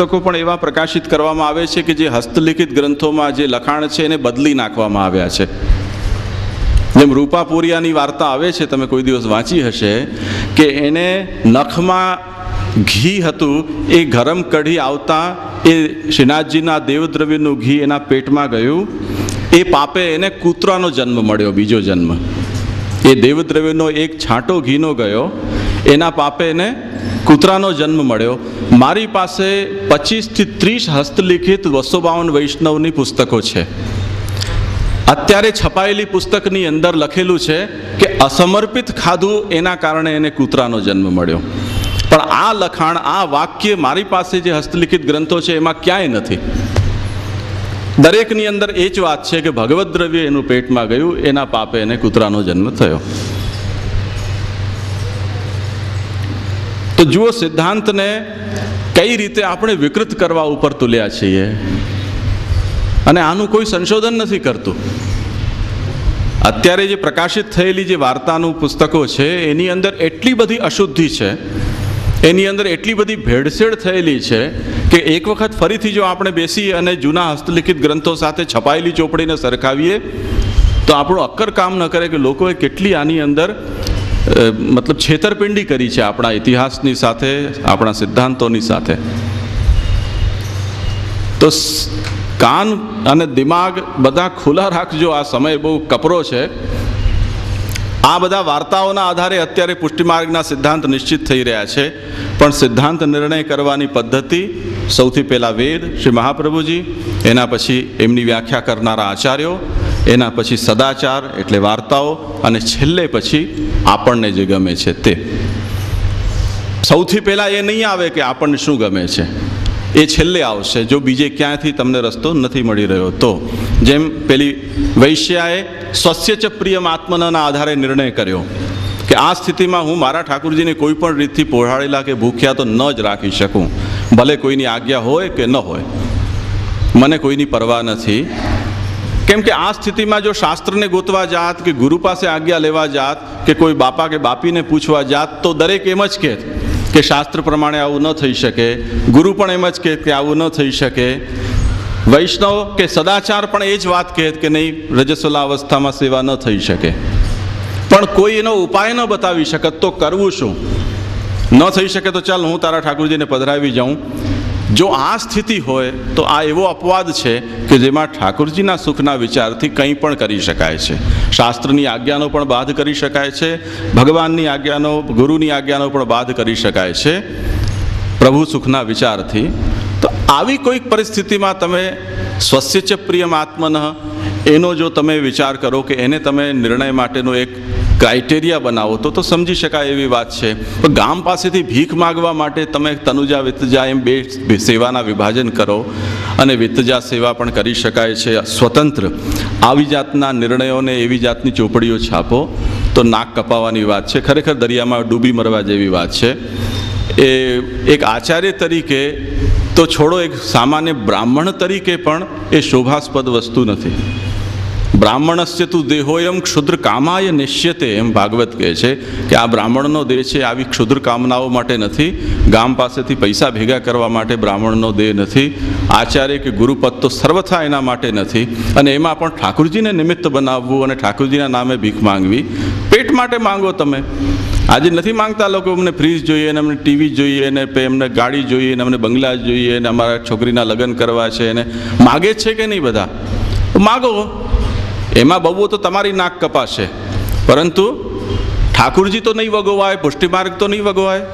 પુસ્તકો પણ એવા પ્રકાશિત કરવામાં આવે છે કે જે હસ્તલિખિત ગ્રંથોમાં જે લખાણ છે એને બદલી નાખવામાં આવ્યા છે. જેમ રૂપાપુરિયાની વાર્તા આવે છે, તમે કોઈ દિવસ વાંચી હશે, કે એને નખમાં ઘી હતું, એ ગરમ કઢી આવતા એ શ્રીનાથજીના દેવદ્રવ્યનું ઘી એના પેટમાં ગયું. એ પાપે એને કૂતરાનો જન્મ મળ્યો, બીજો જન્મ. એ દેવદ્રવ્યનો એક છાંટો ઘીનો ગયો, એના પાપે એને કૂતરાનો જન્મ મળ્યો. મારી પાસે 25 થી 30 હસ્તલિખિત 252 વૈષ્ણવની પુસ્તકો છે. અત્યારે છપાયેલી પુસ્તકની અંદર લખેલું છે કે અસમર્પિત ખાધું એના કારણે એને કૂતરાનો જન્મ મળ્યો. પણ આ લખાણ, આ વાક્ય મારી પાસે જે હસ્તલિખિત ગ્રંથો છે એમાં ક્યાંય નથી. દરેકની અંદર એ જ વાત છે કે ભગવદ્ દ્રવ્ય એનું પેટમાં ગયું, એના પાપે એને કૂતરાનો જન્મ થયો. તો જુઓ, સિદ્ધાંતને કઈ રીતે આપણે વિકૃત કરવા ઉપર તુલ્યા છીએ, અને આનું કોઈ સંશોધન નથી કરતું. અત્યારે જે પ્રકાશિત થયેલી જે વાર્તાનું પુસ્તકો છે એની અંદર એટલી બધી અશુદ્ધિ છે, એની અંદર એટલી બધી ભેળસેળ થયેલી છે કે એક વખત ફરીથી જો આપણે બેસી અને જૂના હસ્તલિખિત ગ્રંથો સાથે છપાયેલી ચોપડીને સરખાવીએ તો આપણું અક્કર કામ ન કરે કે લોકોએ કેટલી આની અંદર મતલબ છેતરપિંડી કરી છે આપણા ઇતિહાસની સાથે, આપણા સિદ્ધાંતોની સાથે. તો કાન અને દિમાગ બધા ખુલ્લા રાખજો, આ સમય બહુ કપરો છે. આ બધા વાર્તાઓના આધારે અત્યારે પુષ્ટિમાર્ગના સિદ્ધાંત નિશ્ચિત થઈ રહ્યા છે, પણ સિદ્ધાંત નિર્ણય કરવાની પદ્ધતિ સૌથી પહેલાં વેદ, શ્રી મહાપ્રભુજી, એના પછી એમની વ્યાખ્યા કરનારા આચાર્યો, એના પછી સદાચાર એટલે વાર્તાઓ, અને છેલ્લે પછી આપણને જે ગમે છે તે. સૌથી પહેલાં એ નહીં આવે કે આપણને શું ગમે છે, એ છેલ્લે આવશે, જો બીજે ક્યાંયથી તમને રસ્તો નથી મળી રહ્યો તો. જેમ પેલી વૈશ્યાએ સ્વસ્ય ચ પ્રિયમ આત્મના આધારે નિર્ણય કર્યો કે આ સ્થિતિમાં હું મારા ઠાકુરજીને કોઈ પણ રીતથી પોહાડેલા કે ભૂખ્યા તો ન જ રાખી શકું, ભલે કોઈની આજ્ઞા હોય કે ન હોય, મને કોઈની પરવા નથી. કેમ કે આ સ્થિતિમાં જો શાસ્ત્રને ગોતવા જાત કે ગુરુ પાસે આજ્ઞા લેવા જાત કે કોઈ બાપા કે બાપીને પૂછવા જાત તો દરેક એમ જ કહે કે શાસ્ત્ર પ્રમાણે આવું ન થઈ શકે, ગુરુ પણ એમ જ કહે કે આવું ન થઈ શકે, વૈષ્ણવ કે સદાચાર પણ એ જ વાત કહે કે નહીં, રજસ્વલા અવસ્થામાં સેવા ન થઈ શકે. પણ કોઈ એનો ઉપાય ન બતાવી શકત તો કરવું શું? ન થઈ શકે તો ચાલ હું તારા ઠાકુરજીને પધરાવી જાઉં. જો આ સ્થિતિ હોય તો આ એવો અપવાદ છે કે જેમાં ઠાકુરજીના સુખના વિચારથી કંઈ પણ કરી શકાય છે. શાસ્ત્રની આજ્ઞાનો પણ બાદ કરી શકાય છે, ભગવાનની આજ્ઞાનો, ગુરુની આજ્ઞાનો પણ બાદ કરી શકાય છે પ્રભુ સુખના વિચારથી. તો આવી કોઈક પરિસ્થિતિમાં તમે સ્વસ્ય ચ પ્રિયમ આત્મન એનો જો તમે વિચાર કરો કે એને તમે નિર્ણય માટેનો એક ક્રાઇટેરિયા બનાવો તો સમજી શકાય એવી વાત છે. પણ ગામ પાસેથી ભીખ માગવા માટે તમે તનુજા વિત્તજા એમ બે સેવાના વિભાજન કરો, અને વિત્તજા સેવા પણ કરી શકાય છે સ્વતંત્ર. આવી જાતના નિર્ણયોને, એવી જાતની ચોપડીઓ છાપો તો નાક કપાવવાની વાત છે, ખરેખર દરિયામાં ડૂબી મરવા જેવી વાત છે. એ એક આચાર્ય તરીકે તો છોડો, એક સામાન્ય બ્રાહ્મણ તરીકે પણ એ શોભાસ્પદ વસ્તુ નથી. બ્રાહ્મણસ્ય તું દેહોયમ ક્ષુદ્ર કામાય નિશ્યતે, એમ ભાગવત કહે છે કે આ બ્રાહ્મણનો દેહ છે આવી ક્ષુદ્ર કામનાઓ માટે નથી, ગામ પાસેથી પૈસા ભેગા કરવા માટે બ્રાહ્મણનો દેહ નથી, આચાર્ય કે ગુરુપદ તો સર્વથા એના માટે નથી. અને એમાં પણ ઠાકુરજીને નિમિત્ત બનાવવું અને ઠાકુરજીના નામે ભીખ માંગવી, પેટ માટે માંગો તમે. આજે નથી માંગતા લોકો અમને ફ્રીજ જોઈએ ને અમને ટીવી જોઈએ ને એમને ગાડી જોઈએ ને અમને બંગલા જોઈએ ને અમારા છોકરીના લગ્ન કરવા છે, ને માગે જ છે કે નહીં બધા? માગો, એમાં બહુ તો તમારી નાક કપાશે, પરંતુ ઠાકુરજી તો નહીં વગોવાય, પુષ્ટિમાર્ગ તો નહીં વગોવાય.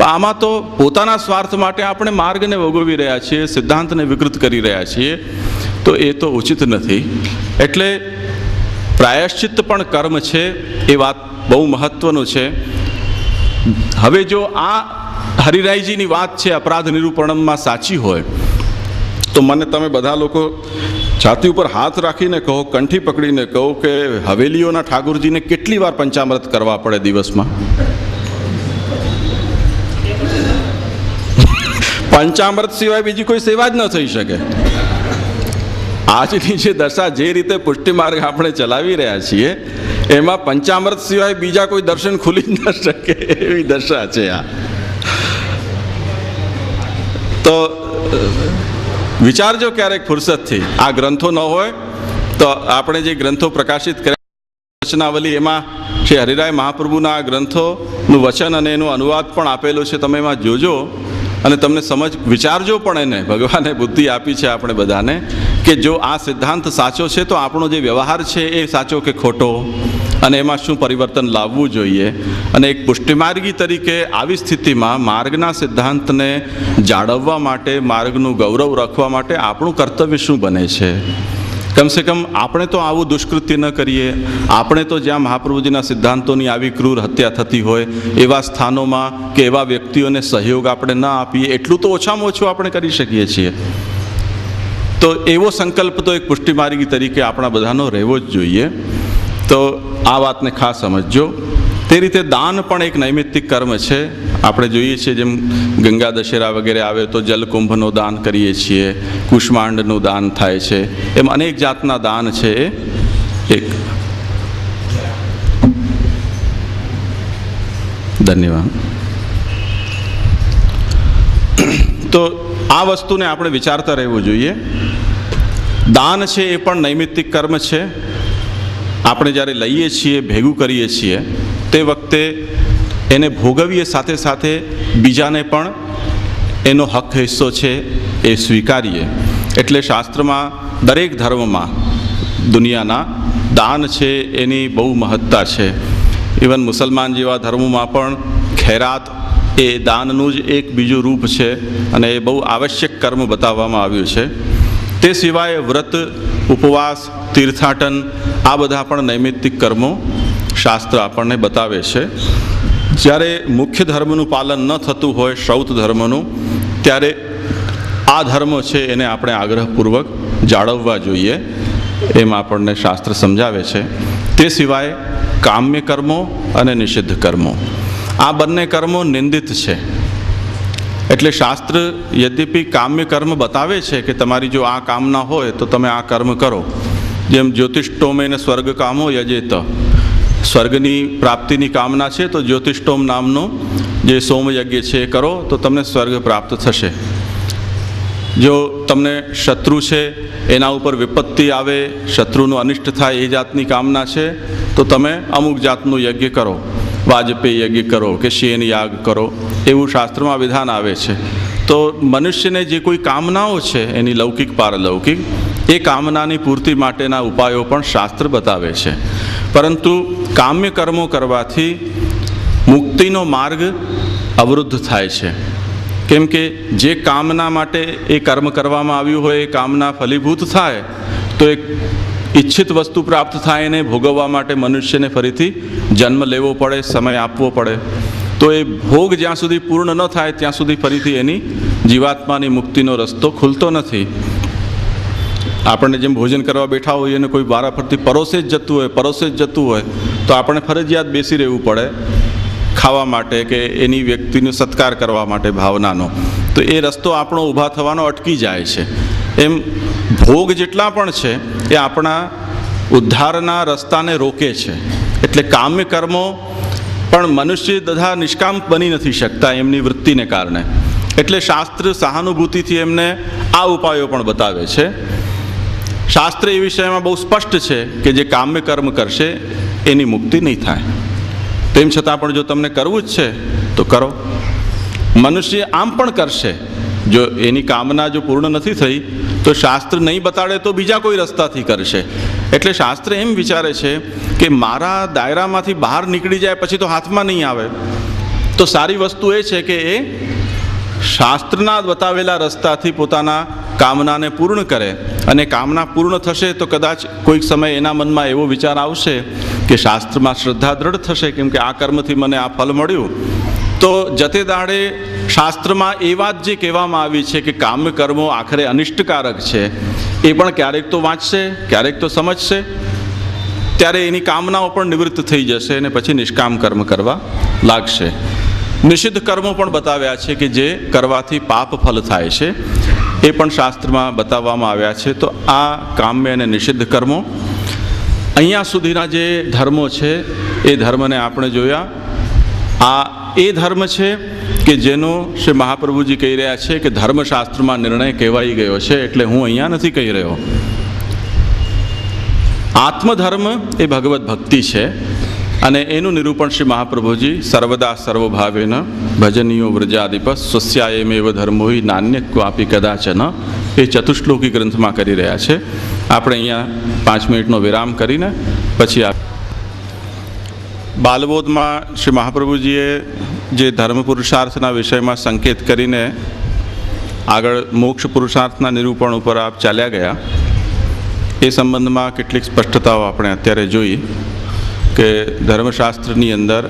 આમાં તો પોતાના સ્વાર્થ માટે આપણે માર્ગને વગોવી રહ્યા છીએ, સિદ્ધાંતને વિકૃત કરી રહ્યા છીએ, તો એ તો ઉચિત નથી. એટલે પ્રાયશ્ચિત્ત પણ કર્મ છે, એ વાત બહુ મહત્વનું છે. હવે જો આ હરિરાયજીની વાત છે અપરાધ નિરૂપણમાં સાચી હોય તો મને તમે બધા લોકો છાતી ઉપર હાથ રાખીને કહો, કંઠી પકડીને કહો કે હવેલીઓના ઠાકુરજીને કેટલી વાર પંચામૃત કરવા પડે દિવસમાં? પંચામૃત સિવાય બીજી કોઈ સેવા જ ન થઈ શકે. આજની જે દશા, જે રીતે પુષ્ટિમાર્ગ આપણે ચલાવી રહ્યા છીએ, એમાં પંચામૃત સિવાય બીજા કોઈ દર્શન ખુલી જ ન શકે એવી દશા છે આ. તો તો વિચારજો ક્યારેક ફુરસદથી. આ ગ્રંથો ન હોય તો આપણે જે ગ્રંથો પ્રકાશિત કર્યા વચનાવલી, એમાં શ્રી હરિરાય મહાપ્રભુના આ ગ્રંથોનું વચન અને એનું અનુવાદ પણ આપેલું છે. તમે એમાં જોજો અને તમને સમજ વિચારજો પણ એને. ભગવાને બુદ્ધિ આપી છે આપણે બધાને કે જો આ સિદ્ધાંત સાચો છે તો આપણો જે વ્યવહાર છે એ સાચો કે ખોટો, અને એમાં શું પરિવર્તન લાવવું જોઈએ. અને એક પુષ્ટિમાર્ગી તરીકે આવી સ્થિતિમાં માર્ગના સિદ્ધાંતને જાળવવા માટે, માર્ગનું ગૌરવ રાખવા માટે આપણું કર્તવ્ય શું બને છે. કમસે કમ આપણે તો આવું દુષ્કૃત્ય ન કરીએ. આપણે તો જ્યાં મહાપ્રભુજીના સિદ્ધાંતોની આવી ક્રૂર હત્યા થતી હોય એવા સ્થાનોમાં કે એવા વ્યક્તિઓને સહયોગ આપણે ન આપીએ, એટલું તો ઓછામાં ઓછું આપણે કરી શકીએ છીએ. તો એવો સંકલ્પ તો એક પુષ્ટિમાર્ગી તરીકે આપણા બધાનો રહેવો જ જોઈએ. તો આ વાતને ખાસ સમજજો. તે રીતે દાન પણ એક નૈમિત્તિક કર્મ છે. આપણે જોઈએ છીએ જેમ ગંગા દશેરા વગેરે આવે તો જલકુંભનું દાન કરીએ છીએ, કુષ્માંડનું દાન થાય છે, એમ અનેક જાતના દાન છે. એક ધન્યવાદ. તો આ વસ્તુને આપણે વિચારતા રહેવું જોઈએ. દાન છે એ પણ નૈમિત્તિક કર્મ છે. આપણે જ્યારે લઈએ છીએ, ભેગું કરીએ છીએ, તે વખતે એને ભોગવીએ, સાથે સાથે બીજાને પણ એનો હક હિસ્સો છે એ સ્વીકારીએ. એટલે શાસ્ત્રમાં દરેક ધર્મમાં દુનિયાના દાન છે એની બહુ મહત્તા છે. ઇવન મુસલમાન જેવા ધર્મોમાં પણ ખૈરાત એ દાનનું જ એક બીજું રૂપ છે અને એ બહુ આવશ્યક કર્મ બતાવવામાં આવ્યું છે. તે સિવાય વ્રત, ઉપવાસ, તીર્થાટન આ બધા પણ નૈમિત્તિક કર્મો શાસ્ત્ર આપણને બતાવે છે. જ્યારે મુખ્ય ધર્મનું પાલન ન થતું હોય, શ્રૌત ધર્મનું, ત્યારે આ ધર્મો છે એને આપણે આગ્રહપૂર્વક જાળવવા જોઈએ, એમ આપણને શાસ્ત્ર સમજાવે છે. તે સિવાય કામ્ય કર્મો અને નિષિદ્ધ કર્મો, આ બંને કર્મો નિંદિત છે. એટલે શાસ્ત્ર યદ્યપિ કામ્ય કર્મ બતાવે છે કે તમારી જો આ કામના હોય તો તમે આ કર્મ કરો. જેમ જ્યોતિષ્ટોમેન સ્વર્ગ કામો યજેત, સ્વર્ગની પ્રાપ્તિની કામના છે તો જ્યોતિષ્ટોમ નામનું જે સોમયજ્ઞ છે એ કરો તો તમને સ્વર્ગ પ્રાપ્ત થશે. જો તમને શત્રુ છે એના ઉપર વિપત્તિ આવે, શત્રુનું અનિષ્ટ થાય એ જાતની કામના છે તો તમે અમુક જાતનું યજ્ઞ કરો, વાજપેયી યજ્ઞ કરો કે શેન યાગ કરો, એવું શાસ્ત્રમાં વિધાન આવે છે. તો મનુષ્યને જે કોઈ કામનાઓ છે એની લૌકિક પારલૌકિક, એ કામનાની પૂર્તિ માટેના ઉપાયો પણ શાસ્ત્ર બતાવે છે. પરંતુ કામ્ય કર્મો કરવાથી મુક્તિનો માર્ગ અવરુદ્ધ થાય છે. કેમ કે જે કામના માટે એ કર્મ કરવામાં આવ્યું હોય એ કામના ફલીભૂત થાય તો એક ઈચ્છિત વસ્તુ પ્રાપ્ત થાય એને ભોગવવા માટે મનુષ્યને ફરીથી જન્મ લેવો પડે, સમય આપવો પડે. તો એ ભોગ જ્યાં સુધી પૂર્ણ ન થાય ત્યાં સુધી ફરીથી એની જીવાત્માની મુક્તિનો રસ્તો ખુલતો નથી. આપણને જેમ ભોજન કરવા બેઠા હોઈએ અને કોઈ વારા ફરતી પરોસે જ જતું હોય તો આપણે ફરજિયાત બેસી રહેવું પડે ખાવા માટે કે એની વ્યક્તિનો સત્કાર કરવા માટે ભાવનાનો. તો એ રસ્તો આપણો ઊભા થવાનો અટકી જાય છે. એમ ભોગ જેટલા પણ છે એ આપણા ઉદ્ધારના રસ્તાને રોકે છે. એટલે કામ્ય કર્મો પણ મનુષ્ય બધા નિષ્કામ બની નથી શકતા એમની વૃત્તિને કારણે. એટલે શાસ્ત્ર સહાનુભૂતિથી એમને આ ઉપાયો પણ બતાવે છે. શાસ્ત્ર એ વિષયમાં બહુ સ્પષ્ટ છે કે જે કામ્ય કર્મ કરશે એની મુક્તિ નહીં થાય. તેમ છતાં પણ જો તમને કરવું જ છે તો કરો. મનુષ્ય આમ પણ કરશે, જો એની કામના જો પૂર્ણ નથી થઈ તો શાસ્ત્ર નહીં બતાડે તો બીજા કોઈ રસ્તાથી કરશે. એટલે શાસ્ત્ર એમ વિચારે છે કે મારા દાયરામાંથી બહાર નીકળી જાય પછી તો હાથમાં નહીં આવે. તો સારી વસ્તુ એ છે કે એ શાસ્ત્રના બતાવેલા રસ્તાથી પોતાના કામનાને પૂર્ણ કરે. અને કામના પૂર્ણ થશે તો કદાચ કોઈક સમય એના મનમાં એવો વિચાર આવશે કે શાસ્ત્રમાં શ્રદ્ધા દ્રઢ થશે, કેમ કે આ કર્મથી મને આ ફલ મળ્યું. તો જતે દાડે શાસ્ત્રમાં એ વાત જે કહેવામાં આવી છે કે કામ્ય કર્મો આખરે અનિષ્ટકારક છે એ પણ ક્યારેક તો વાંચશે, ક્યારેક તો સમજશે. ત્યારે એની કામનાઓ પણ નિવૃત્ત થઈ જશે અને પછી નિષ્કામ કર્મ કરવા લાગશે. નિષિદ્ધ કર્મો પણ બતાવ્યા છે કે જે કરવાથી પાપ ફલ થાય છે, એ પણ શાસ્ત્રમાં બતાવવામાં આવ્યા છે. તો આ કામ્ય અને નિષિદ્ધ કર્મો, અહીંયા સુધીના જે ધર્મો છે એ ધર્મને આપણે જોયા. આ એ ધર્મ છે કે જેનો શ્રી મહાપ્રભુજી કહી રહ્યા છે કે ધર્મશાસ્ત્રમાં નિર્ણય કહેવાઈ ગયો છે, એટલે હું અહીંયા નથી કહી રહ્યો. આત્મધર્મ એ ભગવદ્ ભક્તિ છે અને એનું નિરૂપણ શ્રી મહાપ્રભુજી સર્વદા સર્વભાવેન ભજનીયો વ્રજાધિપ સ્વસ્યાયમેવ ધર્મો હિ નાન્ય ક્વાપી કદાચન એ ચતુશ્લોકી ગ્રંથમાં કરી રહ્યા છે. આપણે અહીંયા 5 મિનિટનો વિરામ કરીને પછી બાલબોધમાં શ્રી મહાપ્રભુજીએ જે ધર્મ પુરુષાર્થના વિષયમાં સંકેત કરીને આગળ મોક્ષ પુરુષાર્થના નિરૂપણ ઉપર આપ ચાલ્યા ગયા. એ સંબંધમાં કેટલીક સ્પષ્ટતાઓ આપણે અત્યારે જોઈ કે ધર્મશાસ્ત્રની અંદર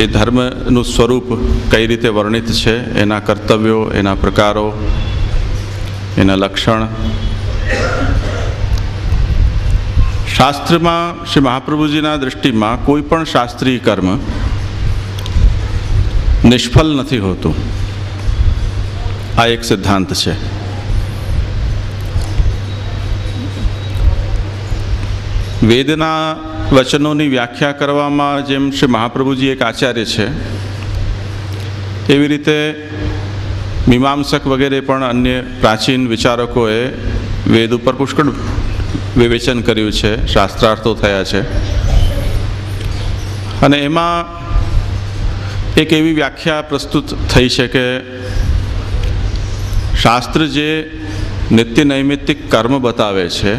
એ ધર્મનું સ્વરૂપ કઈ રીતે વર્ણિત છે, એના કર્તવ્યો, એના પ્રકારો, એના લક્ષણ. શાસ્ત્રમાં શ્રી મહાપ્રભુજીના દૃષ્ટિમાં કોઈ પણ શાસ્ત્રીય કર્મ નિષ્ફળ નથી હોતું. આ એક સિદ્ધાંત છે. વેદના વચનોની વ્યાખ્યા કરવામાં જેમ શ્રી મહાપ્રભુજી એક આચાર્ય છે, એવી રીતે મીમાંસક વગેરે પણ અન્ય પ્રાચીન વિચારકોએ વેદ ઉપર પુષ્કળ વિવેચન કર્યું છે, શાસ્ત્રાર્થો થયા છે. અને એમાં એક એવી વ્યાખ્યા પ્રસ્તુત થઈ છે કે શાસ્ત્ર જે નિત્ય નૈમિત્તિક કર્મ બતાવે છે,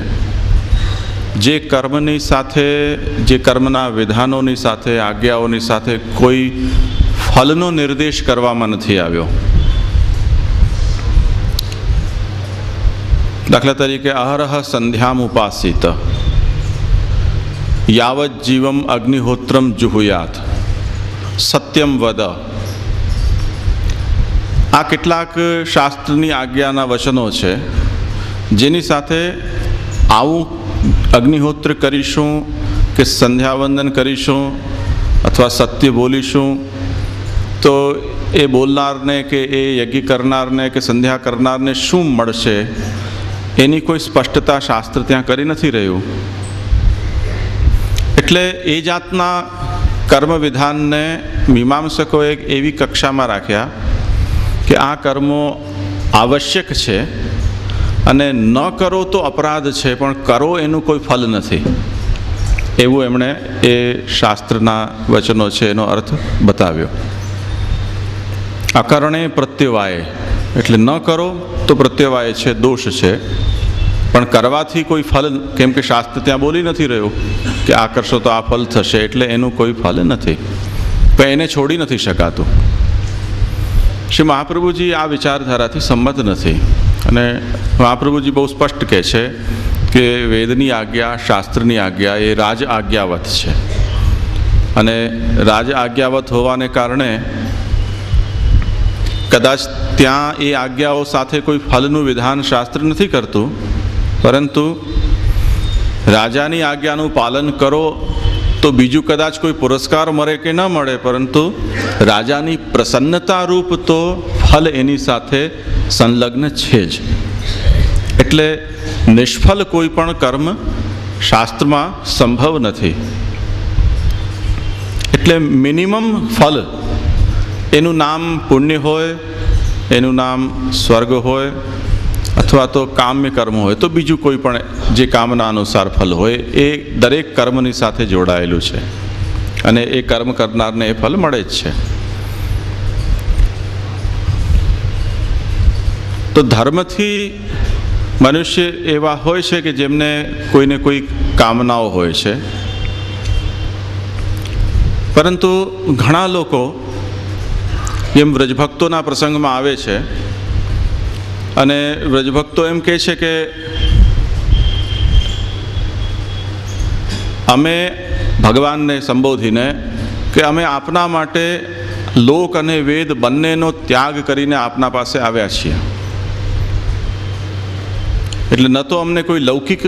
જે કર્મની સાથે, જે કર્મના વિધાનોની સાથે, આજ્ઞાઓની સાથે કોઈ ફલનો નિર્દેશ કરવામાં નથી આવ્યો. દાખલા તરીકે અહરહ સંધ્યામ ઉપાસિત યાવત જીવમ અગ્નિહોત્રમ જુહુયાત સત્યમ વદ. આ કેટલાક શાસ્ત્રની આજ્ઞાના વચનો છે જેની સાથે આવું અગ્નિહોત્ર કરીશું કે સંધ્યાવંદન કરીશું અથવા સત્ય બોલીશું તો એ બોલનારને કે એ યજ્ઞ કરનારને કે સંધ્યા કરનારને શું મળશે, એની કોઈ સ્પષ્ટતા શાસ્ત્ર ત્યાં કરી નથી રહ્યું. એટલે એ જાતના કર્મ વિધાનને મીમાંસકોએ એવી કક્ષામાં રાખ્યા કે આ કર્મો આવશ્યક છે અને ન કરો તો અપરાધ છે, પણ કરો એનું કોઈ ફલ નથી. એવું એમણે એ શાસ્ત્રના વચનો છે એનો અર્થ બતાવ્યો. અકરણે પ્રત્યવાય એટલે ન કરો તો પ્રત્યવાય છે, દોષ છે, પણ કરવાથી કોઈ ફલ, કેમ કે શાસ્ત્ર ત્યાં બોલી નથી રહ્યું કે આ કરશો તો આ ફલ થશે, એટલે એનું કોઈ ફલ નથી, પણ એને છોડી નથી શકાતું. શ્રી મહાપ્રભુજી આ વિચારધારાથી સંમત નથી અને મહાપ્રભુજી બહુ સ્પષ્ટ કહે છે કે વેદની આજ્ઞા, શાસ્ત્રની આજ્ઞા એ રાજ આજ્ઞાવત છે અને રાજ આજ્ઞાવત હોવાને કારણે કદાચ ત્યાં એ આજ્ઞાઓ સાથે કોઈ ફલનું વિધાન શાસ્ત્ર નથી કરતું, પરંતુ રાજાની આજ્ઞાનું પાલન કરો તો બીજું કદાચ કોઈ પુરસ્કાર મળે કે ન મળે, પરંતુ રાજાની પ્રસન્નતા રૂપ તો ફલ એની સાથે સંલગ્ન છે જ. એટલે નિષ્ફળ કોઈ પણ કર્મ શાસ્ત્રમાં સંભવ નથી. એટલે મિનિમમ ફલ, એનું નામ પુણ્ય હોય, એનું નામ સ્વર્ગ હોય અથવા તો કામ્ય કર્મ હોય, તો બીજું કોઈ પણ જે કામના અનુસાર ફલ હોય એ દરેક કર્મની સાથે જોડાયેલું છે અને એ કર્મ કરનારને એ ફલ મળે જ છે. તો ધર્મથી મનુષ્ય એવા હોય છે કે જેમને કોઈને કોઈ કામનાઓ હોય છે, પરંતુ ઘણા લોકો જેમ વ્રજભક્તોના પ્રસંગમાં આવે છે અને વ્રજભક્તો એમ કહે છે કે અમે ભગવાનને સંબોધીને કે અમે આપના માટે લોક અને વેદ બંનેનો ત્યાગ કરીને આપના પાસે આવ્યા છીએ. એટલે ન તો અમને કોઈ લૌકિક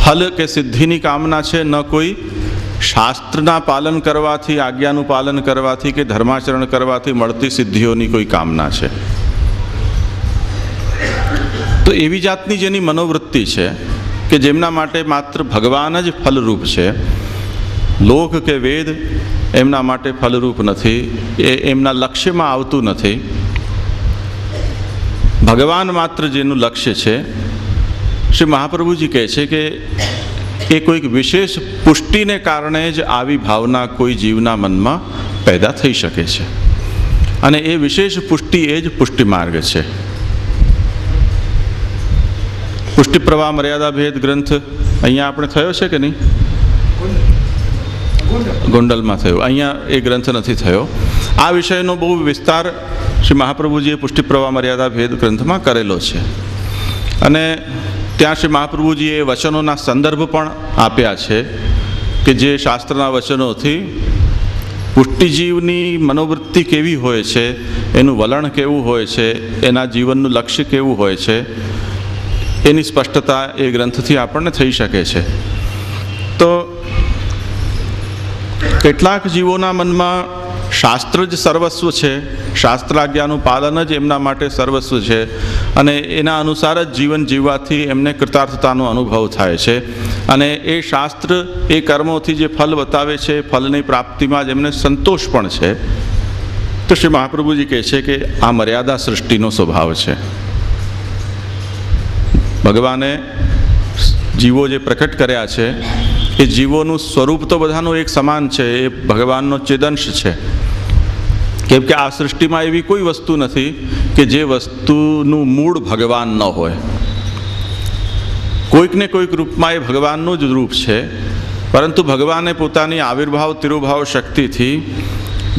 ફલ કે સિદ્ધિની કામના છે, ન કોઈ શાસ્ત્રના પાલન કરવાથી, આજ્ઞાનું પાલન કરવાથી કે ધર્માચરણ કરવાથી મળતી સિદ્ધિઓની કોઈ કામના છે. તો એવી જાતની જેની મનોવૃત્તિ છે કે જેમના માટે માત્ર ભગવાન જ ફલરૂપ છે, લોક કે વેદ એમના માટે ફલરૂપ નથી, એ એમના લક્ષ્યમાં આવતું નથી. ભગવાન માત્ર જેનું લક્ષ્ય છે, શ્રી મહાપ્રભુજી કહે છે કે એ કોઈક વિશેષ પુષ્ટિને કારણે જ આવી ભાવના કોઈ જીવના મનમાં પેદા થઈ શકે છે, અને એ વિશેષ પુષ્ટિ એ જ પુષ્ટિ માર્ગ છે. પુષ્ટિ પ્રવાહ મર્યાદા ભેદ ગ્રંથ અહીંયા આપણે થયો છે કે નહીં? ગોંડલમાં થયો, અહીંયા એ ગ્રંથ નથી થયો. આ વિષયનો બહુ વિસ્તાર શ્રી મહાપ્રભુજીએ પુષ્ટિ પ્રવાહ મર્યાદા ભેદ ગ્રંથમાં કરેલો છે, અને ત્યાં શ્રી મહાપ્રભુજીએ એ વચનોના સંદર્ભ પણ આપ્યા છે કે જે શાસ્ત્રના વચનોથી પુષ્ટિજીવની મનોવૃત્તિ કેવી હોય છે, એનું વલણ કેવું હોય છે, એના જીવનનું લક્ષ્ય કેવું હોય છે, એની સ્પષ્ટતા એ ગ્રંથથી આપણને થઈ શકે છે. તો કેટલાક જીવોના મનમાં શાસ્ત્ર જ સર્વસ્વ છે, શાસ્ત્રાજ્ઞાનું પાલન જ એમના માટે સર્વસ્વ છે, અને એના અનુસાર જ જીવન જીવવાથી એમને કૃતાર્થતાનો અનુભવ થાય છે, અને એ શાસ્ત્ર એ કર્મોથી જે ફલ બતાવે છે, ફલની પ્રાપ્તિમાં જ એમને સંતોષ પણ છે. તો શ્રી મહાપ્રભુજી કહે છે કે આ મર્યાદા સૃષ્ટિનો સ્વભાવ છે. ભગવાને જીવો જે પ્રકટ કર્યા છે એ જીવોનું સ્વરૂપ તો બધાનું એક સમાન છે, એ ભગવાનનો ચેદંશ છે. કેમ કે આ સૃષ્ટિમાં એવી કોઈ વસ્તુ નથી કે જે વસ્તુનું મૂળ ભગવાન ન હોય. કોઈક ને કોઈક રૂપમાં એ ભગવાનનું જ રૂપ છે, પરંતુ ભગવાને પોતાની આવિર્ભાવ તિરુભાવ શક્તિથી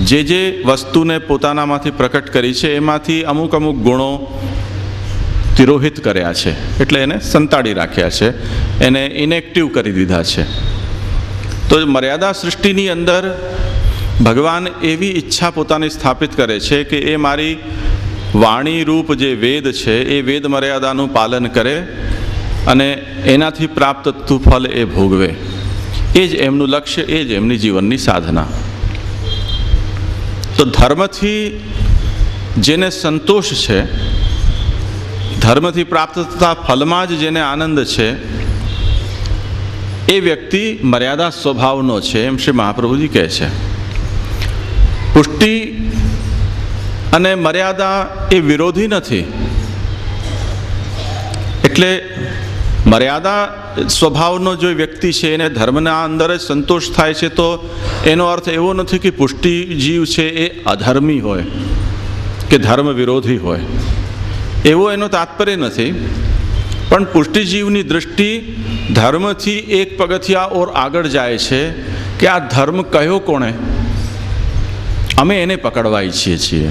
જે વસ્તુને પોતાનામાંથી પ્રકટ કરી છે એમાંથી અમુક અમુક ગુણો તિરોહિત કર્યા છે, એટલે એને સંતાડી રાખ્યા છે, એને ઇનેક્ટિવ કરી દીધા છે. તો મર્યાદા સૃષ્ટિની અંદર ભગવાન એવી ઈચ્છા પોતાની સ્થાપિત કરે છે કે એ મારી વાણી રૂપ જે વેદ છે એ વેદ મર્યાદાનું પાલન કરે અને એનાથી પ્રાપ્ત થતું ફલ એ ભોગવે. એ જ એમનું લક્ષ્ય, એ જ એમની જીવનની સાધના. તો ધર્મથી જેને સંતોષ છે, ધર્મથી પ્રાપ્ત થતા ફલમાં જ જેને આનંદ છે, એ વ્યક્તિ મર્યાદા સ્વભાવનો છે, એમ શ્રી મહાપ્રભુજી કહે છે. પુષ્ટિ અને મર્યાદા એ વિરોધી નથી. એટલે મર્યાદા સ્વભાવનો જો વ્યક્તિ છે એને ધર્મના અંદર જ સંતોષ થાય છે, તો એનો અર્થ એવો નથી કે પુષ્ટિ જીવ છે એ અધર્મી હોય કે ધર્મ વિરોધી હોય, એવો એનો તાત્પર્ય નથી. પણ પુષ્ટિજીવની દૃષ્ટિ ધર્મથી એક પગથિયા ઓર આગળ જાય છે કે આ ધર્મ કયો કોણે, અમે એને પકડવા ઈચ્છીએ છીએ.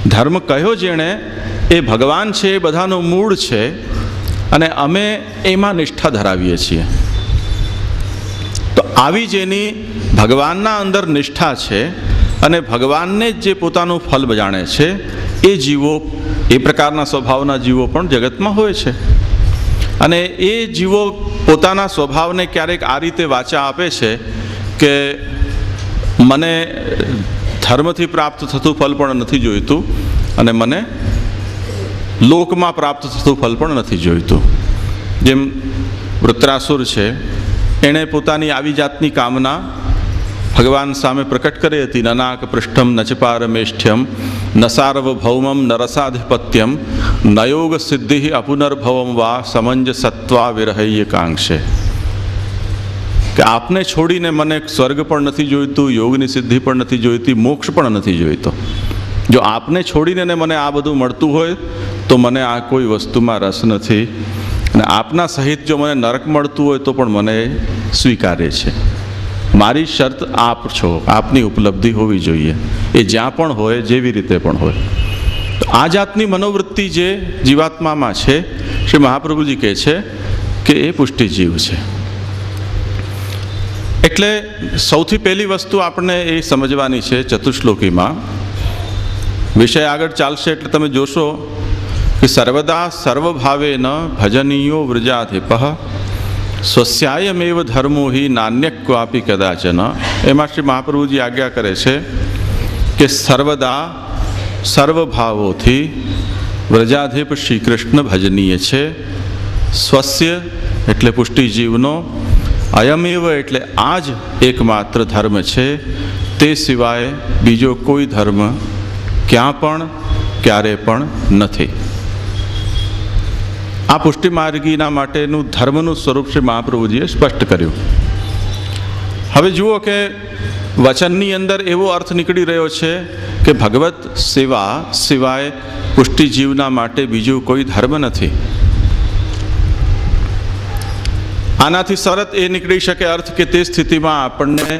ધર્મ કયો જેણે, એ ભગવાન છે, એ બધાનો મૂળ છે, અને અમે એમાં નિષ્ઠા ધરાવીએ છીએ. તો આવી જેની ભગવાનના અંદર નિષ્ઠા છે અને ભગવાનને જ જે પોતાનું ફલ જાણે છે, એ જીવો, એ પ્રકારના સ્વભાવના જીવો પણ જગતમાં હોય છે. અને એ જીવો પોતાના સ્વભાવને ક્યારેક આ રીતે વાચા આપે છે કે મને ધર્મથી પ્રાપ્ત થતું ફલ પણ નથી જોઈતું, અને મને લોકમાં પ્રાપ્ત થતું ફલ પણ નથી જોઈતું. જેમ વૃત્રાસુર છે, એણે પોતાની આવી જાતની કામના ભગવાન સામે પ્રકટ કરી હતી. નનાક પૃષ્ઠમ નચપારમેષ્ઠ્યમ ન સાર્વભૌમમ ન રસાધિપત્યમ ન યોગ સિદ્ધિ અપુનર્ભવમ વા સમંજ સત્વા વિરહ્ય કાંક્ષે. કે આપને છોડીને મને સ્વર્ગ પણ નથી જોઈતું, યોગની સિદ્ધિ પણ નથી જોઈતી, મોક્ષ પણ નથી જોઈતો. જો આપને છોડીને મને આ બધું મળતું હોય તો મને આ કોઈ વસ્તુમાં રસ નથી, અને આપના સહિત જો મને નરક મળતું હોય તો પણ મને સ્વીકાર્ય છે. મારી શરત આપ છો, આપની ઉપલબ્ધિ હોવી જોઈએ, એ જ્યાં પણ હોય, જેવી રીતે પણ હોય. તો આ જાતની મનોવૃત્તિ જે જીવાત્મામાં છે, શ્રી મહાપ્રભુજી કહે છે કે એ પુષ્ટિજીવ છે. એટલે સૌથી પહેલી વસ્તુ આપણે એ સમજવાની છે ચતુશ્લોકીમાં. વિષય આગળ ચાલશે એટલે તમે જોશો કે સર્વદા સર્વભાવેન ભજનીયો વ્રજાધિપ સ્વસ્યાયમેવ ધર્મો હિ નાન્ય ક્વાપી કદાચન. એમાં શ્રી મહાપ્રભુજી આજ્ઞા કરે છે કે સર્વદા સર્વભાવોથી વ્રજાધિપ શ્રી કૃષ્ણ ભજનીય છે. સ્વસ્ય એટલે પુષ્ટિજીવનો, અયમેવ એટલે આ જ એકમાત્ર ધર્મ છે, તે સિવાય બીજો કોઈ ધર્મ ક્યાં પણ ક્યારે પણ નથી. આ પુષ્ટિ માર્ગીના માટેનું ધર્મનું સ્વરૂપ શ્રી મહાપ્રભુજીએ સ્પષ્ટ કર્યું. હવે જુઓ કે વચનની અંદર એવો અર્થ નીકળી રહ્યો છે કે ભગવત સેવા સિવાય પુષ્ટિ જીવના માટે બીજું કોઈ ધર્મ નથી. આનાથી સરત એ નીકળી શકે અર્થ કે તે સ્થિતિમાં આપણને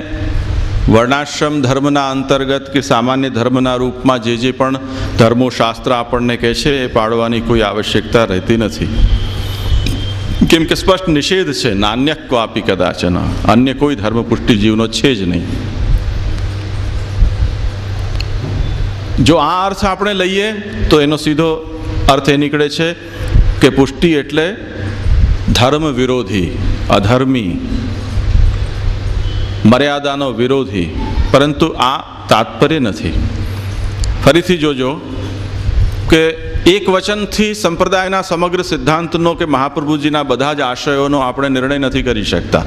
વર્ણાશ્રમ ધર્મના અંતર્ગત કે સામાન્ય ધર્મના રૂપમાં જે પણ ધર્મો શાસ્ત્ર આપણને કહે છે એ પાળવાની કોઈ આવશ્યકતા રહેતી નથી. કેમ કે સ્પષ્ટ નિષેધ છે, નાન્ય ક્વાપી કદાચન, અન્ય કોઈ ધર્મ પુષ્ટિ જીવનો છે જ નહીં. જો આ અર્થ આપણે લઈએ તો એનો સીધો અર્થ એ નીકળે છે કે પુષ્ટિ એટલે ધર્મ વિરોધી, અધર્મી, મર્યાદાનો વિરોધી, પરંતુ આ તાત્પર્ય નથી. ફરીથી જોજો કે એક વચનથી સંપ્રદાયના સમગ્ર સિદ્ધાંતનો કે મહાપ્રભુજીના બધા જ આશયોનો આપણે નિર્ણય નથી કરી શકતા.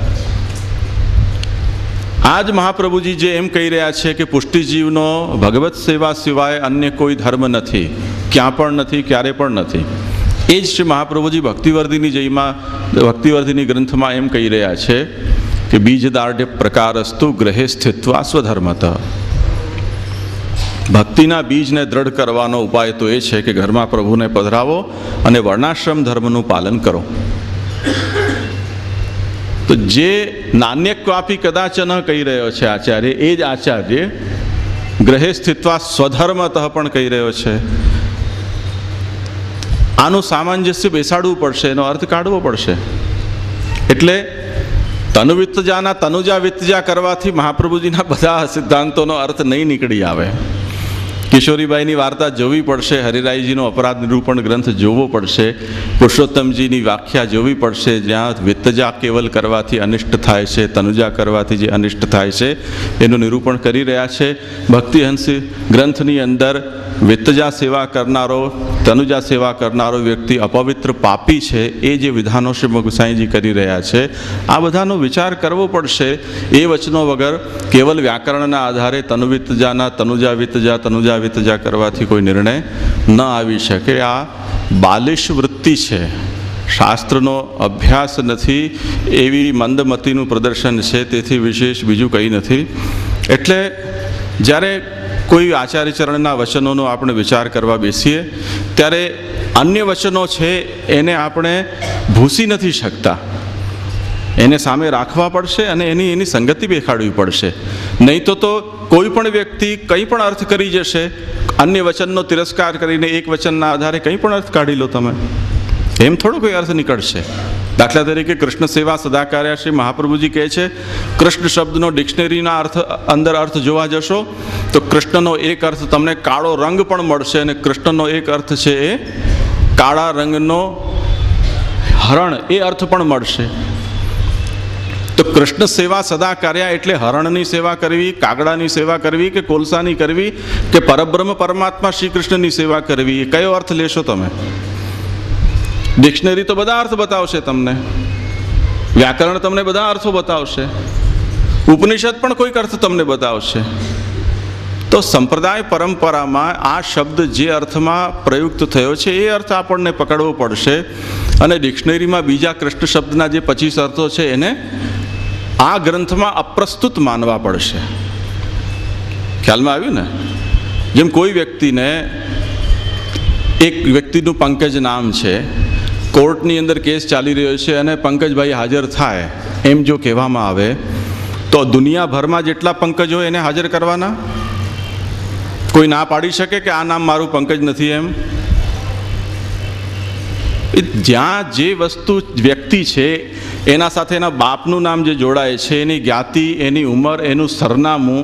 આ જ મહાપ્રભુજી જે એમ કહી રહ્યા છે કે પુષ્ટિજીવનો ભગવત સેવા સિવાય અન્ય કોઈ ધર્મ નથી, ક્યાં પણ નથી, ક્યારે પણ નથી, એ જ શ્રી મહાપ્રભુજી ભક્તિવર્ધિની ગ્રંથમાં એમ કહી રહ્યા છે કે બીજદાર્ઢ્ય પ્રકારસ્તુ ગ્રહે સ્થિત્વા સ્વધર્મત. ભક્તિના બીજને દ્રઢ કરવાનો ઉપાય તો એ છે કે ઘરમાં પ્રભુને પધરાવો અને વર્ણાશ્રમ ધર્મનું પાલન કરો. તો જે નાન્યક્વાપી કદાચન કહી રહ્યો છે આચાર્ય, એ જ આચાર્ય ગ્રહે સ્થિત્વા સ્વધર્મતઃ પણ કહી રહ્યો છે. આનું સામંજસ્ય બેસાડવું પડશે, એનો અર્થ કાઢવો પડશે. એટલે તનુવિત્તજાના તનુજા વિત્તજા કરવાથી મહાપ્રભુજીના બધા સિદ્ધાંતોનો અર્થ નહીં નીકળી આવે. કિશોરીબાઈની વાર્તા જોવી પડશે, હરિરાયજીનો અપરાધ નિરૂપણ ગ્રંથ જોવો પડશે, પુરુષોત્તમજીની વ્યાખ્યા જોવી પડશે, જ્યાં વિત્તજા કેવલ કરવાથી અનિષ્ટ થાય છે, તનુજા કરવાથી જે અનિષ્ટ થાય છે એનું નિરૂપણ કરી રહ્યા છે. ભક્તિહંસ ગ્રંથની અંદર વિત્તજા સેવા કરનારો, તનુજા સેવા કરનારો વ્યક્તિ અપવિત્ર પાપી છે, એ જે વિધાનો શ્રી ગુસાઈજી કરી રહ્યા છે, આ બધાનો વિચાર કરવો પડશે. એ વચનો વગર કેવલ વ્યાકરણના આધારે તનુવિત્તજાના તનુજા વિત્તજા કરવાથી કોઈ નિર્ણય ન આવી શકે. આ બાલિશ વૃત્તિ છે, શાસ્ત્રનો અભ્યાસ નથી એવી મંદમતીનું પ્રદર્શન છે. તેથી વિશેષ બીજું કંઈ નથી. એટલે જ્યારે કોઈ આચાર્યચરણના વચનોનો આપણે વિચાર કરવા બેસીએ ત્યારે અન્ય વચનો છે એને આપણે ભૂસી નથી શકતા, એને સામે રાખવા પડશે અને એની સંગતિ બેખાડવી પડશે. નહીં તો કોઈ પણ વ્યક્તિ કંઈ પણ અર્થ કરી જશે, અન્ય વચનનો તિરસ્કાર કરીને એક વચનના આધારે કંઈ પણ અર્થ કાઢી લો તમે, એમ થોડો કોઈ અર્થ નીકળશે. દાખલા તરીકે કૃષ્ણ સેવા સદાકાર્યા શ્રી મહાપ્રભુજી કહે છે, કૃષ્ણ શબ્દનો ડિક્શનરીના અંદર અર્થ જોવા જશો તો કૃષ્ણનો એક અર્થ તમને કાળો રંગ પણ મળશે અને કૃષ્ણનો એક અર્થ છે એ કાળા રંગનો હરણ, એ અર્થ પણ મળશે. તો કૃષ્ણ સેવા સદાકાર્યા એટલે હરણની સેવા કરવી, કાગડાની સેવા કરવી કે કોલસાની કરવી કે પરબ્રહ્મ પરમાત્મા શ્રી કૃષ્ણની સેવા કરવી, એ કયો અર્થ લેશો તમે? ડિક્શનરી તો બધા અર્થ બતાવશે તમને, વ્યાકરણ તમને બધા અર્થો બતાવશે, ઉપનિષદ પણ કોઈક અર્થ તમને બતાવશે. તો સંપ્રદાય પરંપરામાં આ શબ્દ જે અર્થમાં પ્રયુક્ત થયો છે એ અર્થ આપણને પકડવો પડશે અને ડિક્શનરીમાં બીજા કૃષ્ણ શબ્દના જે 25 અર્થો છે એને આ ગ્રંથમાં અપ્રસ્તુત માનવા પડશે. ખ્યાલમાં આવ્યું ને? જેમ કોઈ વ્યક્તિને, એક વ્યક્તિનું પંકજ નામ છે, કોર્ટની અંદર કેસ ચાલી રહ્યો છે અને પંકજભાઈ હાજર થાય એમ જો કહેવામાં આવે તો દુનિયાભરમાં જેટલા પંકજો એને હાજર કરવાના? કોઈ ના પાડી શકે કે આ નામ મારું પંકજ નથી એમ? જ્યાં જે વસ્તુ વ્યક્તિ છે એના સાથે એના બાપનું નામ જે જોડાય છે, એની જ્ઞાતિ, એની ઉંમર, એનું સરનામું,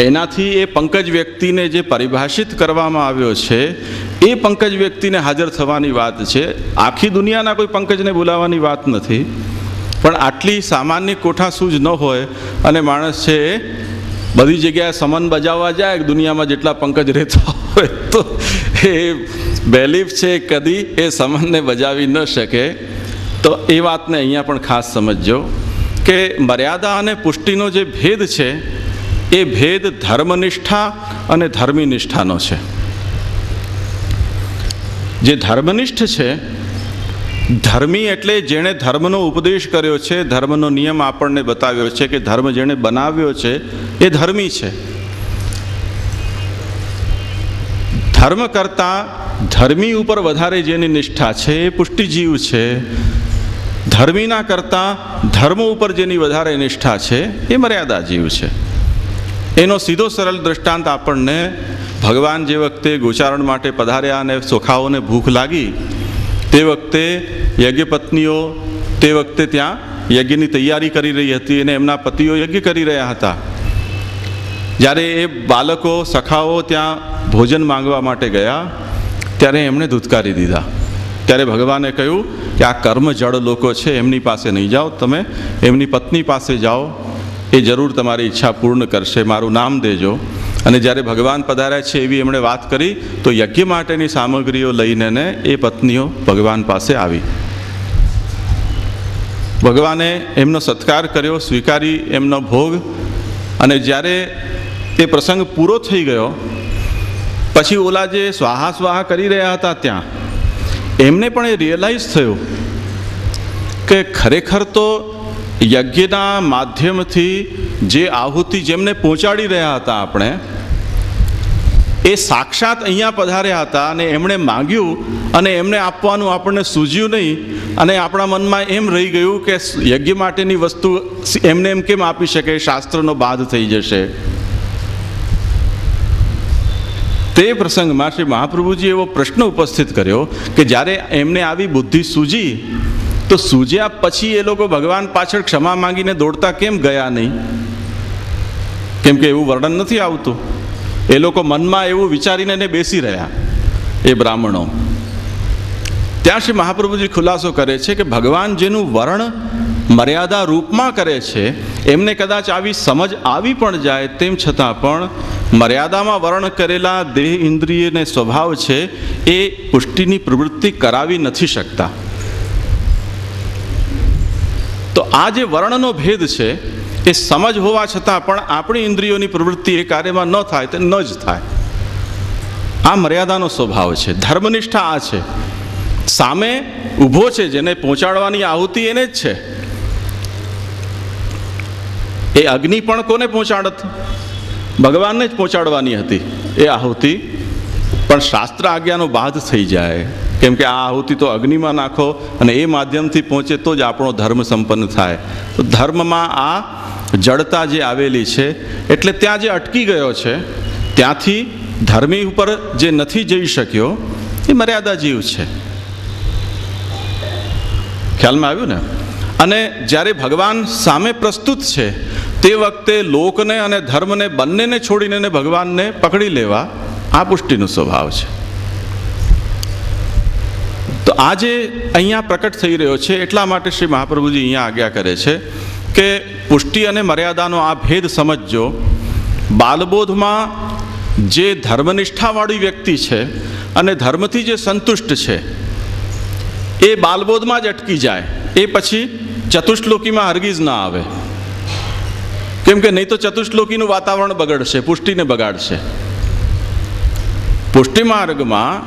એનાથી એ પંકજ વ્યક્તિને જે પરિભાષિત કરવામાં આવ્યો છે એ પંકજ વ્યક્તિને હાજર થવાની વાત છે. આખી દુનિયાના કોઈ પંકજને બોલાવવાની વાત નથી. પણ આટલી સામાન્ય કોઠાસૂઝ ન હોય અને માણસ છે એ બધી જગ્યાએ સમન બજાવવા જાય દુનિયામાં જેટલા પંકજ રહેતા હોય, તો એ બેલીફ છે કદી એ સમનને બજાવી ન શકે. તો એ વાતને અહીંયા પણ ખાસ સમજજો કે મર્યાદા અને પુષ્ટિનો જે ભેદ છે એ ભેદ ધર્મનિષ્ઠા અને ધર્મીનિષ્ઠાનો છે. જે ધર્મનિષ્ઠ છે, ધર્મી એટલે જેણે ધર્મનો ઉપદેશ કર્યો છે, ધર્મનો નિયમ આપણને બતાવ્યો છે, કે ધર્મ જેણે બનાવ્યો છે એ ધર્મી છે. ધર્મ કરતાં ધર્મી ઉપર વધારે જેની નિષ્ઠા છે એ પુષ્ટિજીવ છે. ધર્મીના કરતાં ધર્મ ઉપર જેની વધારે નિષ્ઠા છે એ મર્યાદા જીવ છે. એનો સીધો સરળ દૃષ્ટાંત આપણને ભગવાન જે વખતે ગોચારણ માટે પધાર્યા અને સોખાઓને ભૂખ લાગી તે વખતે યજ્ઞપત્નીઓ તે વખતે ત્યાં યજ્ઞની તૈયારી કરી રહી હતી અને એમના પતિઓ યજ્ઞ કરી રહ્યા હતા. જ્યારે એ બાળકો સખાઓ ત્યાં ભોજન માંગવા માટે ગયા ત્યારે એમણે ધૂતકારી દીધા. ત્યારે ભગવાને કહ્યું કે આ કર્મ જડ લોકો છે, એમની પાસે નહીં જાઓ, તમે એમની પત્ની પાસે જાઓ, એ જરૂર તમારી ઈચ્છા પૂર્ણ કરશે, મારું નામ દેજો. અને જ્યારે ભગવાન પધાર્યા છે એવી એમણે વાત કરી તો યજ્ઞ માટેની સામગ્રીઓ લઈને એ પત્નીઓ ભગવાન પાસે આવી. ભગવાને એમનો સત્કાર કર્યો, સ્વીકારી એમનો ભોગ. અને જ્યારે એ પ્રસંગ પૂરો થઈ ગયો પછી ઓલા જે સ્વાહા સ્વાહા કરી રહ્યા હતા ત્યાં એમને પણ એ રિયલાઇઝ થયું કે ખરેખર તો યજ્ઞના માધ્યમથી જે આહુતિ જેમને પહોંચાડી રહ્યા હતા આપણે, એ સાક્ષાત અહીંયા પધાર્યા હતા અને એમણે માંગ્યું અને એમને આપવાનું આપણને સૂઝ્યું નહીં. અને આપણા મનમાં એમ રહી ગયું કે યજ્ઞ માટેની વસ્તુ એમને એમ કેમ આપી શકે, શાસ્ત્રનો બાધ થઈ જશે. તે પ્રસંગમાં શ્રી મહાપ્રભુજી એવો પ્રશ્ન ઉપસ્થિત કર્યો કે જ્યારે એમને આવી બુદ્ધિ સૂજી તો સૂજ્યા પછી એ લોકો ભગવાન પાછળ ક્ષમા માંગીને દોડતા કેમ ગયા નહીં? કેમ કે એવું વર્ણન નથી આવતું. એ લોકો મનમાં એવું વિચારીને બેસી રહ્યા એ બ્રાહ્મણો. ત્યાં શ્રી મહાપ્રભુજી ખુલાસો કરે છે કે ભગવાન જેનું વર્ણ મર્યાદા રૂપમાં કરે છે એમને કદાચ આવી સમજ આવી પણ જાય, તેમ છતાં પણ મર્યાદામાં વર્ણ કરેલા દેહ ઇન્દ્રિયને સ્વભાવ છે એ પુષ્ટિની પ્રવૃત્તિ કરાવી નથી શકતા. તો આ જે વર્ણનો ભેદ છે એ સમજ હોવા છતાં પણ આપણી ઇન્દ્રિયોની પ્રવૃત્તિ એ કાર્યમાં ન થાય તે ન જ થાય. આ મર્યાદાનો સ્વભાવ છે. ધર્મનિષ્ઠા આ છે. સામે ઊભો છે જેને પહોંચાડવાની આહુતિ એને જ છે. એ અગ્નિ પણ કોને પહોંચાડત? ભગવાનને જ પહોંચાડવાની હતી એ આહુતિ, પણ શાસ્ત્ર આજ્ઞાનો બાધ થઈ જાય. કેમ કે આ આહુતિ તો અગ્નિમાં નાખો અને એ માધ્યમથી પહોંચે તો જ આપણો ધર્મ સંપન્ન થાય. તો ધર્મમાં આ જડતા જે આવેલી છે એટલે ત્યાં જે અટકી ગયો છે ત્યાંથી ધર્મી ઉપર જે નથી જઈ શક્યો એ મર્યાદા જીવ છે. ખ્યાલમાં આવ્યું ને? અને જ્યારે ભગવાન સામે પ્રસ્તુત છે તે વખતે લોકને અને ધર્મને બંનેને છોડીને ભગવાનને પકડી લેવા આ પુષ્ટિનો સ્વભાવ છે. તો આ જે અહીંયા પ્રકટ થઈ રહ્યો છે એટલા માટે શ્રી મહાપ્રભુજી અહીંયા આજ્ઞા કરે છે કે પુષ્ટિ અને મર્યાદાનો આ ભેદ સમજજો. બાલબોધમાં જે ધર્મનિષ્ઠાવાળી વ્યક્તિ છે અને ધર્મથી જે સંતુષ્ટ છે એ બાલબોધમાં જ અટકી જાય, એ પછી ચતુશ્લોકીમાં હરગીજ ના આવે. કેમ કે નહીં તો ચતુશ્લોકીનું વાતાવરણ બગડશે, પુષ્ટિને બગાડશે. પુષ્ટિ માર્ગમાં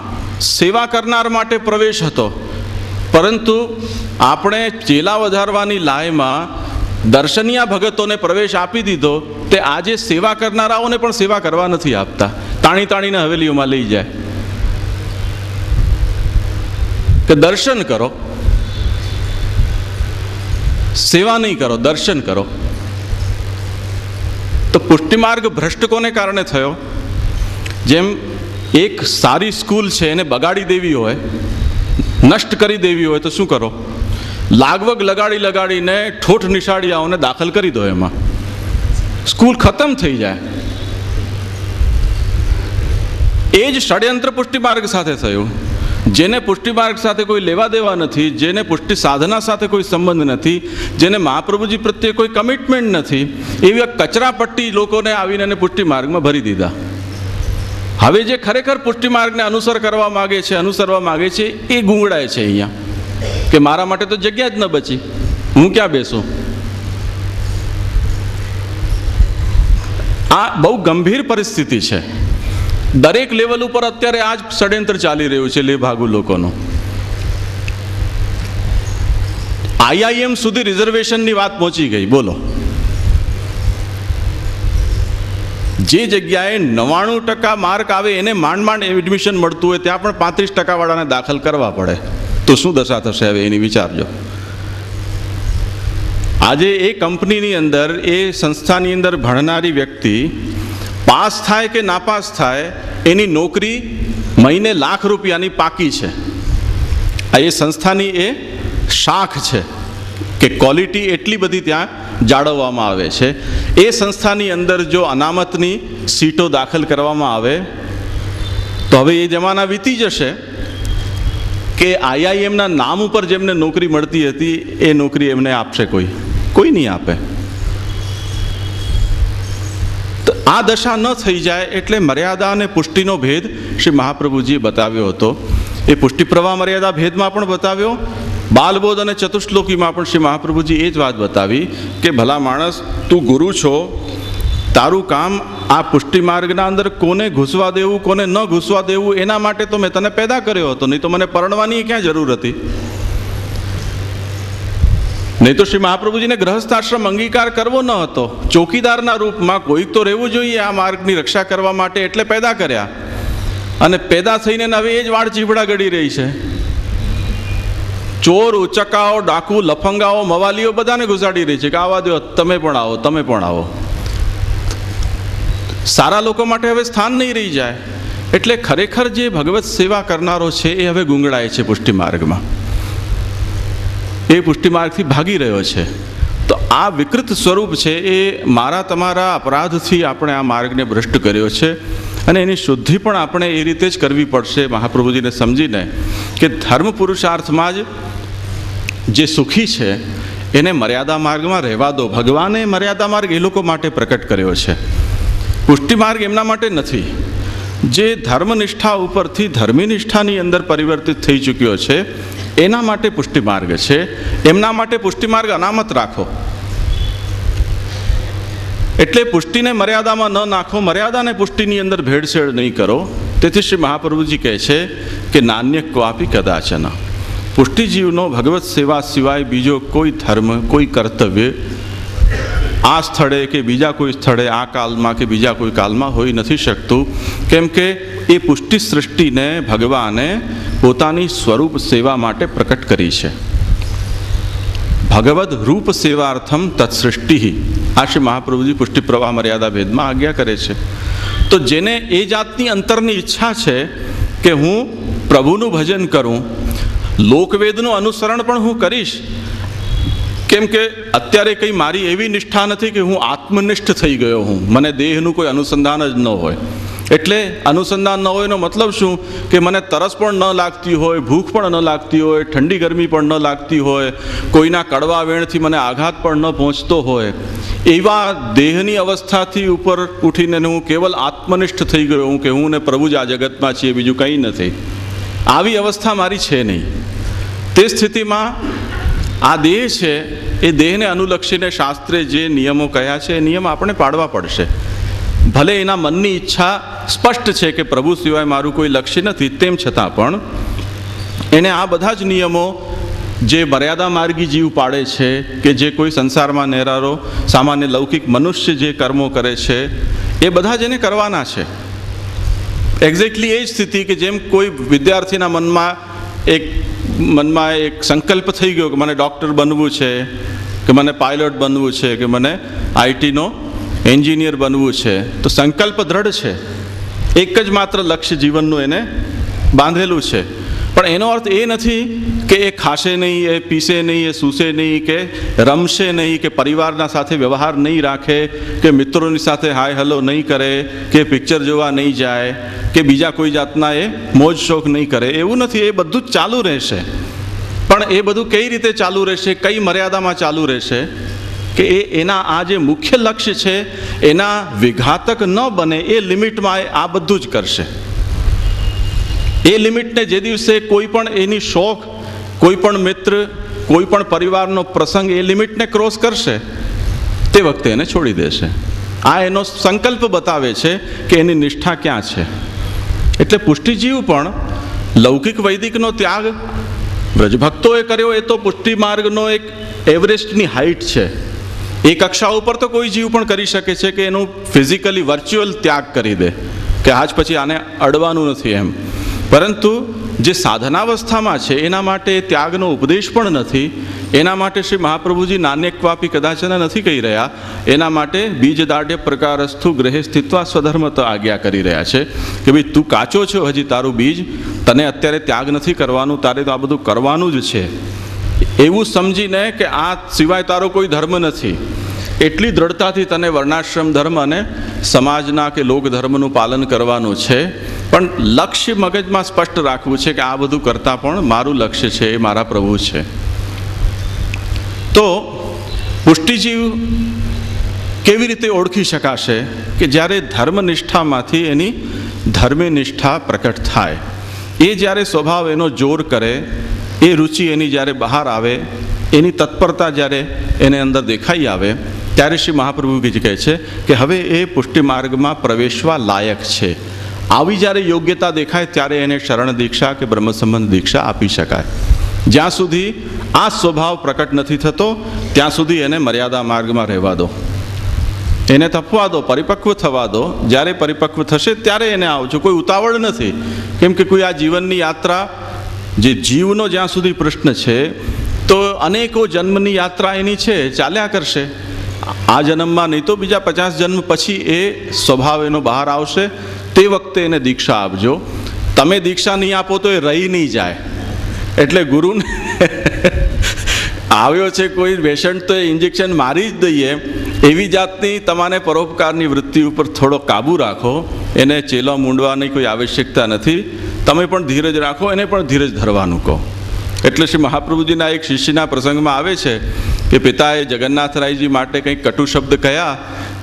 સેવા કરનાર માટે પ્રવેશ હતો, પરંતુ આપણે ચેલા વધારવાની લાયમાં દર્શનીય ભગતોને પ્રવેશ આપી દીધો. તે આજે સેવા કરનારાઓને પણ સેવા કરવા નથી આપતા, તાણી તાણીને હવેલીઓમાં લઈ જાય કે દર્શન કરો, સેવા નહીં કરો, દર્શન કરો. તો પુષ્ટિ માર્ગ ભ્રષ્ટ કોને કારણે થયો? જેમ એક સારી સ્કૂલ છે એને બગાડી દેવી હોય, નષ્ટ કરી દેવી હોય તો શું કરો? લાગવગ લગાડીને ઠોઠ નિશાળિયાઓને દાખલ કરી દો, એમાં સ્કૂલ ખતમ થઈ જાય. એ જ ષડયંત્ર પુષ્ટિ માર્ગ સાથે થયું. જેને પુષ્ટિ માર્ગ સાથે કોઈ લેવા દેવા નથી, જેને પુષ્ટિ સાધના સાથે કોઈ સંબંધ નથી, જેને મહાપ્રભુજી પ્રત્યે કોઈ કમિટમેન્ટ નથી, એવી કચરાપટ્ટી લોકોને આવીને પુષ્ટિ માર્ગમાં ભરી દીધા. હવે જે ખરેખર પુષ્ટિ માર્ગને અનુસરવા માગે છે એ ગુંગળાય છે અહીંયા કે મારા માટે તો જગ્યા જ ન બચી, હું ક્યાં બેસું? આ બહુ ગંભીર પરિસ્થિતિ છે. દરેક લેવલ ઉપર અત્યારે આ જ ષડયંત્ર ચાલી રહ્યું છે લેભાગુ લોકોનું. IIM સુધી રિઝર્વેશનની વાત પહોંચી ગઈ. બોલો, જે જગ્યાએ 99% માર્ક આવે એને માંડ એડમિશન મળતું હોય ત્યાં પણ 35% વાળાને દાખલ કરવા પડે, તો શું દશા થશે હવે એની વિચારજો. આજે એ કંપનીની અંદર, એ સંસ્થાની અંદર ભણનારી વ્યક્તિ પાસ થાય કે નાપાસ થાય, એની નોકરી મહિને લાખ રૂપિયાની પાકી છે. આ એ સંસ્થાની એ શાખ છે કે ક્વોલિટી એટલી બધી ત્યાં જાળવવામાં આવે છે. એ સંસ્થાની અંદર જો અનામતની સીટો દાખલ કરવામાં આવે તો હવે એ જમાના વીતી જશે કે IIMના નામ ઉપર જેમને નોકરી મળતી હતી એ નોકરી એમને આપશે કોઈ નહીં આપે. તો આ દશા ન થઈ જાય એટલે મર્યાદા અને પુષ્ટિનો ભેદ શ્રી મહાપ્રભુજીએ બતાવ્યો હતો. એ પુષ્ટિ પ્રવાહ મર્યાદા ભેદમાં પણ બતાવ્યો, બાલબોધ અને ચતુશ્લોકીમાં પણ શ્રી મહાપ્રભુજી એ જ વાત બતાવી કે ભલા માણસ, તું ગુરુ છો, તારું કામ આ પુષ્ટિ માર્ગના અંદર કોને ઘૂસવા દેવું કોને ન ઘૂસવા દેવું એના માટે તો મેં તને પેદા કર્યો હતો, નહીં તો મને પરણવાની ક્યાં જરૂર હતી. નહીં તો શ્રી મહાપ્રભુજીને ગ્રહસ્થાશ્રમ અંગીકાર કરવો ન હતો. ચોકીદારના રૂપમાં કોઈક તો રહેવું જોઈએ આ માર્ગની રક્ષા કરવા માટે, એટલે પેદા કર્યા. અને પેદા થઈને હવે એ જ વાળ ચીભડા ગળી રહી છે. ચોર, ઉચકાઓ, ડાકુ, લફંગાઓ, મવાલીઓ બધાને ઘુસાડી રહી છે કે આવા દો, તમે પણ આવો, તમે પણ આવો. સારા લોકો માટે હવે સ્થાન નહીં રહી જાય. એટલે ખરેખર જે ભગવત સેવા કરનારો છે એ હવે ગુંગળાય છે પુષ્ટિ માર્ગમાં, એ પુષ્ટિ માર્ગથી ભાગી રહ્યો છે. તો આ વિકૃત સ્વરૂપ છે એ મારા તમારા અપરાધથી આપણે આ માર્ગને ભ્રષ્ટ કર્યો છે. અને એની શુદ્ધિ પણ આપણે એ રીતે જ કરવી પડશે મહાપ્રભુજીને સમજીને કે ધર્મ પુરુષાર્થમાં જ જે સુખી છે એને મર્યાદા માર્ગમાં રહેવા દો. ભગવાને મર્યાદા માર્ગ એ લોકો માટે પ્રકટ કર્યો છે, પુષ્ટિ માર્ગ એમના માટે નથી. જે ધર્મનિષ્ઠા ઉપરથી ધર્મીનિષ્ઠાની અંદર પરિવર્તિત થઈ ચૂક્યો છે એના માટે પુષ્ટિ માર્ગ છે. એમના માટે પુષ્ટિ માર્ગ અનામત રાખો. એટલે પુષ્ટિને મર્યાદામાં ન નાખો, મર્યાદાને પુષ્ટિની અંદર ભેળસેળ નહીં કરો. તેથી શ્રી મહાપ્રભુજી કહે છે કે નાન્ય ક્વાપી કદાચન, પુષ્ટિજીવનો ભગવત સેવા સિવાય બીજો કોઈ ધર્મ, કોઈ કર્તવ્ય આ સ્થળે કે બીજા કોઈ સ્થળે, આ કાલમાં કે બીજા કોઈ કાલમાં હોઈ નથી શકતું. કેમ કે એ પુષ્ટિ સૃષ્ટિને ભગવાને પોતાની સ્વરૂપ સેવા માટે પ્રકટ કરી છે. ભગવદ રૂપ સેવાર્થમ તત્સૃષ્ટિ, આ શ્રી મહાપ્રભુજી પુષ્ટિ પ્રવાહ મર્યાદા ભેદમાં આજ્ઞા કરે છે. તો જેને એ જાતની અંતરની ઈચ્છા છે કે હું પ્રભુનું ભજન કરું, લોકવેદનું અનુસરણ પણ હું કરીશ, કેમ કે અત્યારે કંઈ મારી એવી નિષ્ઠા નથી કે હું આત્મનિષ્ઠ થઈ ગયો હું, મને દેહનું કોઈ અનુસંધાન જ ન હોય. એટલે અનુસંધાન ન હોય એનો મતલબ શું કે મને તરસ પણ ન લાગતી હોય, ભૂખ પણ ન લાગતી હોય, ઠંડી ગરમી પણ ન લાગતી હોય, કોઈના કડવા વેણથી મને આઘાત પણ ન પહોંચતો હોય, એવા દેહની અવસ્થાથી ઉપર ઉઠીને હું કેવલ આત્મનિષ્ઠ થઈ ગયો હું કે હું ને પ્રભુ જ આ જગતમાં છીએ, બીજું કંઈ નથી. આવી અવસ્થા મારી છે નહીં. તે સ્થિતિમાં આ દેહ છે એ દેહને અનુલક્ષીને શાસ્ત્રે જે નિયમો કહ્યા છે એ નિયમ આપણે પાડવા પડશે. ભલે એના મનની ઈચ્છા સ્પષ્ટ છે કે પ્રભુ સિવાય મારું કોઈ લક્ષ્ય નથી, તેમ છતાં પણ એને આ બધા જ નિયમો જે મર્યાદા માર્ગી જીવ પાડે છે કે જે કોઈ સંસારમાં નેરારો સામાન્ય લૌકિક મનુષ્ય જે કર્મો કરે છે એ બધા જ એને કરવાના છે. એક્ઝેક્ટલી એ જ સ્થિતિ કે જેમ કોઈ વિદ્યાર્થીના મનમાં એક સંકલ્પ થઈ ગયો કે મને ડૉક્ટર બનવું છે, કે મને પાયલોટ બનવું છે, કે મને આઈટીનો એન્જિનિયર બનવું છે, તો સંકલ્પ દ્રઢ છે, એક જ માત્ર લક્ષ્ય જીવનનું એને બાંધેલું છે. પણ એનો અર્થ એ નથી કે એ ખાશે નહીં, એ પીશે નહીં, એ સૂશે નહીં, કે રમશે નહીં, કે પરિવારના સાથે વ્યવહાર નહીં રાખે, કે મિત્રોની સાથે હાય હલો નહીં કરે, કે પિક્ચર જોવા નહીં જાય, કે બીજા કોઈ જાતના એ મોજ શોખ નહીં કરે. એવું નથી. એ બધું જ ચાલુ રહેશે. પણ એ બધું કઈ રીતે ચાલુ રહેશે, કઈ મર્યાદામાં ચાલુ રહેશે કે એના આ જે મુખ્ય લક્ષ્ય છે એના વિઘાતક ન બને એ લિમિટમાં આ બધું જ કરશે. એ લિમિટને જે દિવસે કોઈ પણ એની શોખ, કોઈ પણ મિત્ર, કોઈ પણ પરિવારનો પ્રસંગ એ લિમિટને ક્રોસ કરશે તે વખતે એને છોડી દેશે. આ એનો સંકલ્પ બતાવે છે કે એની નિષ્ઠા ક્યાં છે. એટલે પુષ્ટિજીવ પણ લૌકિક વૈદિકનો ત્યાગ વ્રજભક્તોએ કર્યો એ તો પુષ્ટિ માર્ગનો એક એવરેસ્ટની હાઇટ છે. એ કક્ષા ઉપર તો કોઈ જીવ પણ કરી શકે છે કે એનું ફિઝિકલી વર્ચ્યુઅલ ત્યાગ કરી દે કે આજ પછી આને અડવાનું નથી એમ. પરંતુ જે સાધનાવસ્થામાં છે એના માટે ત્યાગનો ઉપદેશ પણ નથી. એના માટે શ્રી મહાપ્રભુજી નાન્યક્વાપી કદાચન નથી કહી રહ્યા. એના માટે બીજ દાઢ્ય પ્રકારસ્થુ ગ્રહે સ્થિત્વા સ્વધર્મ તો આજ્ઞા કરી રહ્યા છે કે ભાઈ તું કાચો છો, હજી તારું બીજ, તને અત્યારે ત્યાગ નથી કરવાનું, તારે તો આ બધું કરવાનું જ છે એવું સમજીને કે આ સિવાય તારો કોઈ ધર્મ નથી, એટલી દ્રઢતાથી તને વર્ણાશ્રમ ધર્મ અને સમાજના કે લોક ધર્મનું પાલન કરવાનું છે. પણ લક્ષ્ય મગજમાં સ્પષ્ટ રાખવું છે કે આ બધું કરતાં પણ મારું લક્ષ્ય છે એ મારા પ્રભુ છે. તો પુષ્ટિજીવ કેવી રીતે ઓળખી શકાશે કે જ્યારે ધર્મનિષ્ઠામાંથી એની ધર્મનિષ્ઠા પ્રકટ થાય, એ જ્યારે સ્વભાવ એનો જોર કરે, એ રુચિ એની જ્યારે બહાર આવે, એની તત્પરતા જ્યારે એને અંદર દેખાઈ આવે, ત્યારે શ્રી મહાપ્રભુજી કહે છે કે હવે એ પુષ્ટિ માર્ગમાં પ્રવેશવા લાયક છે. આવી જ્યારે યોગ્યતા દેખાય ત્યારે એને શરણ દીક્ષા કે બ્રહ્મ સંબંધ દીક્ષા આપી શકાય. જ્યાં સુધી આ સ્વભાવ પ્રકટ નથી થતો ત્યાં સુધી એને મર્યાદા માર્ગમાં રહેવા દો, એને તપવા દો, પરિપક્વ થવા દો. જ્યારે પરિપક્વ થશે ત્યારે એને આવજો, કોઈ ઉતાવળ નથી. કેમ કે કોઈ આ જીવનની યાત્રા, જે જીવનો જ્યાં સુધી પ્રશ્ન છે તો અનેકો જન્મની યાત્રા એની છે, ચાલ્યા કરશે. આ જન્મમાં નહીં તો બીજા 50 જન્મ પછી એ સ્વભાવ એનો બહાર આવશે. તે વખતે એને દીક્ષા આપજો. તમે દીક્ષા નહીં આપો તો એ રહી નહીં જાય. એટલે ગુરુને આવ્યો છે કોઈ પેશન્ટ તો એ ઇન્જેક્શન મારી જ દઈએ એવી જાતની તમારે પરોપકારની વૃત્તિ ઉપર થોડો કાબુ રાખો. એને ચેલા મૂંડવાની કોઈ આવશ્યકતા નથી. તમે પણ ધીરજ રાખો, એને પણ ધીરજ ધરવાનું કહો. એટલે શ્રી મહાપ્રભુજીના એક શિષ્યના પ્રસંગમાં આવે છે કે પિતાએ જગન્નાથરાયજી માટે કંઈક કટુ શબ્દ કહ્યા,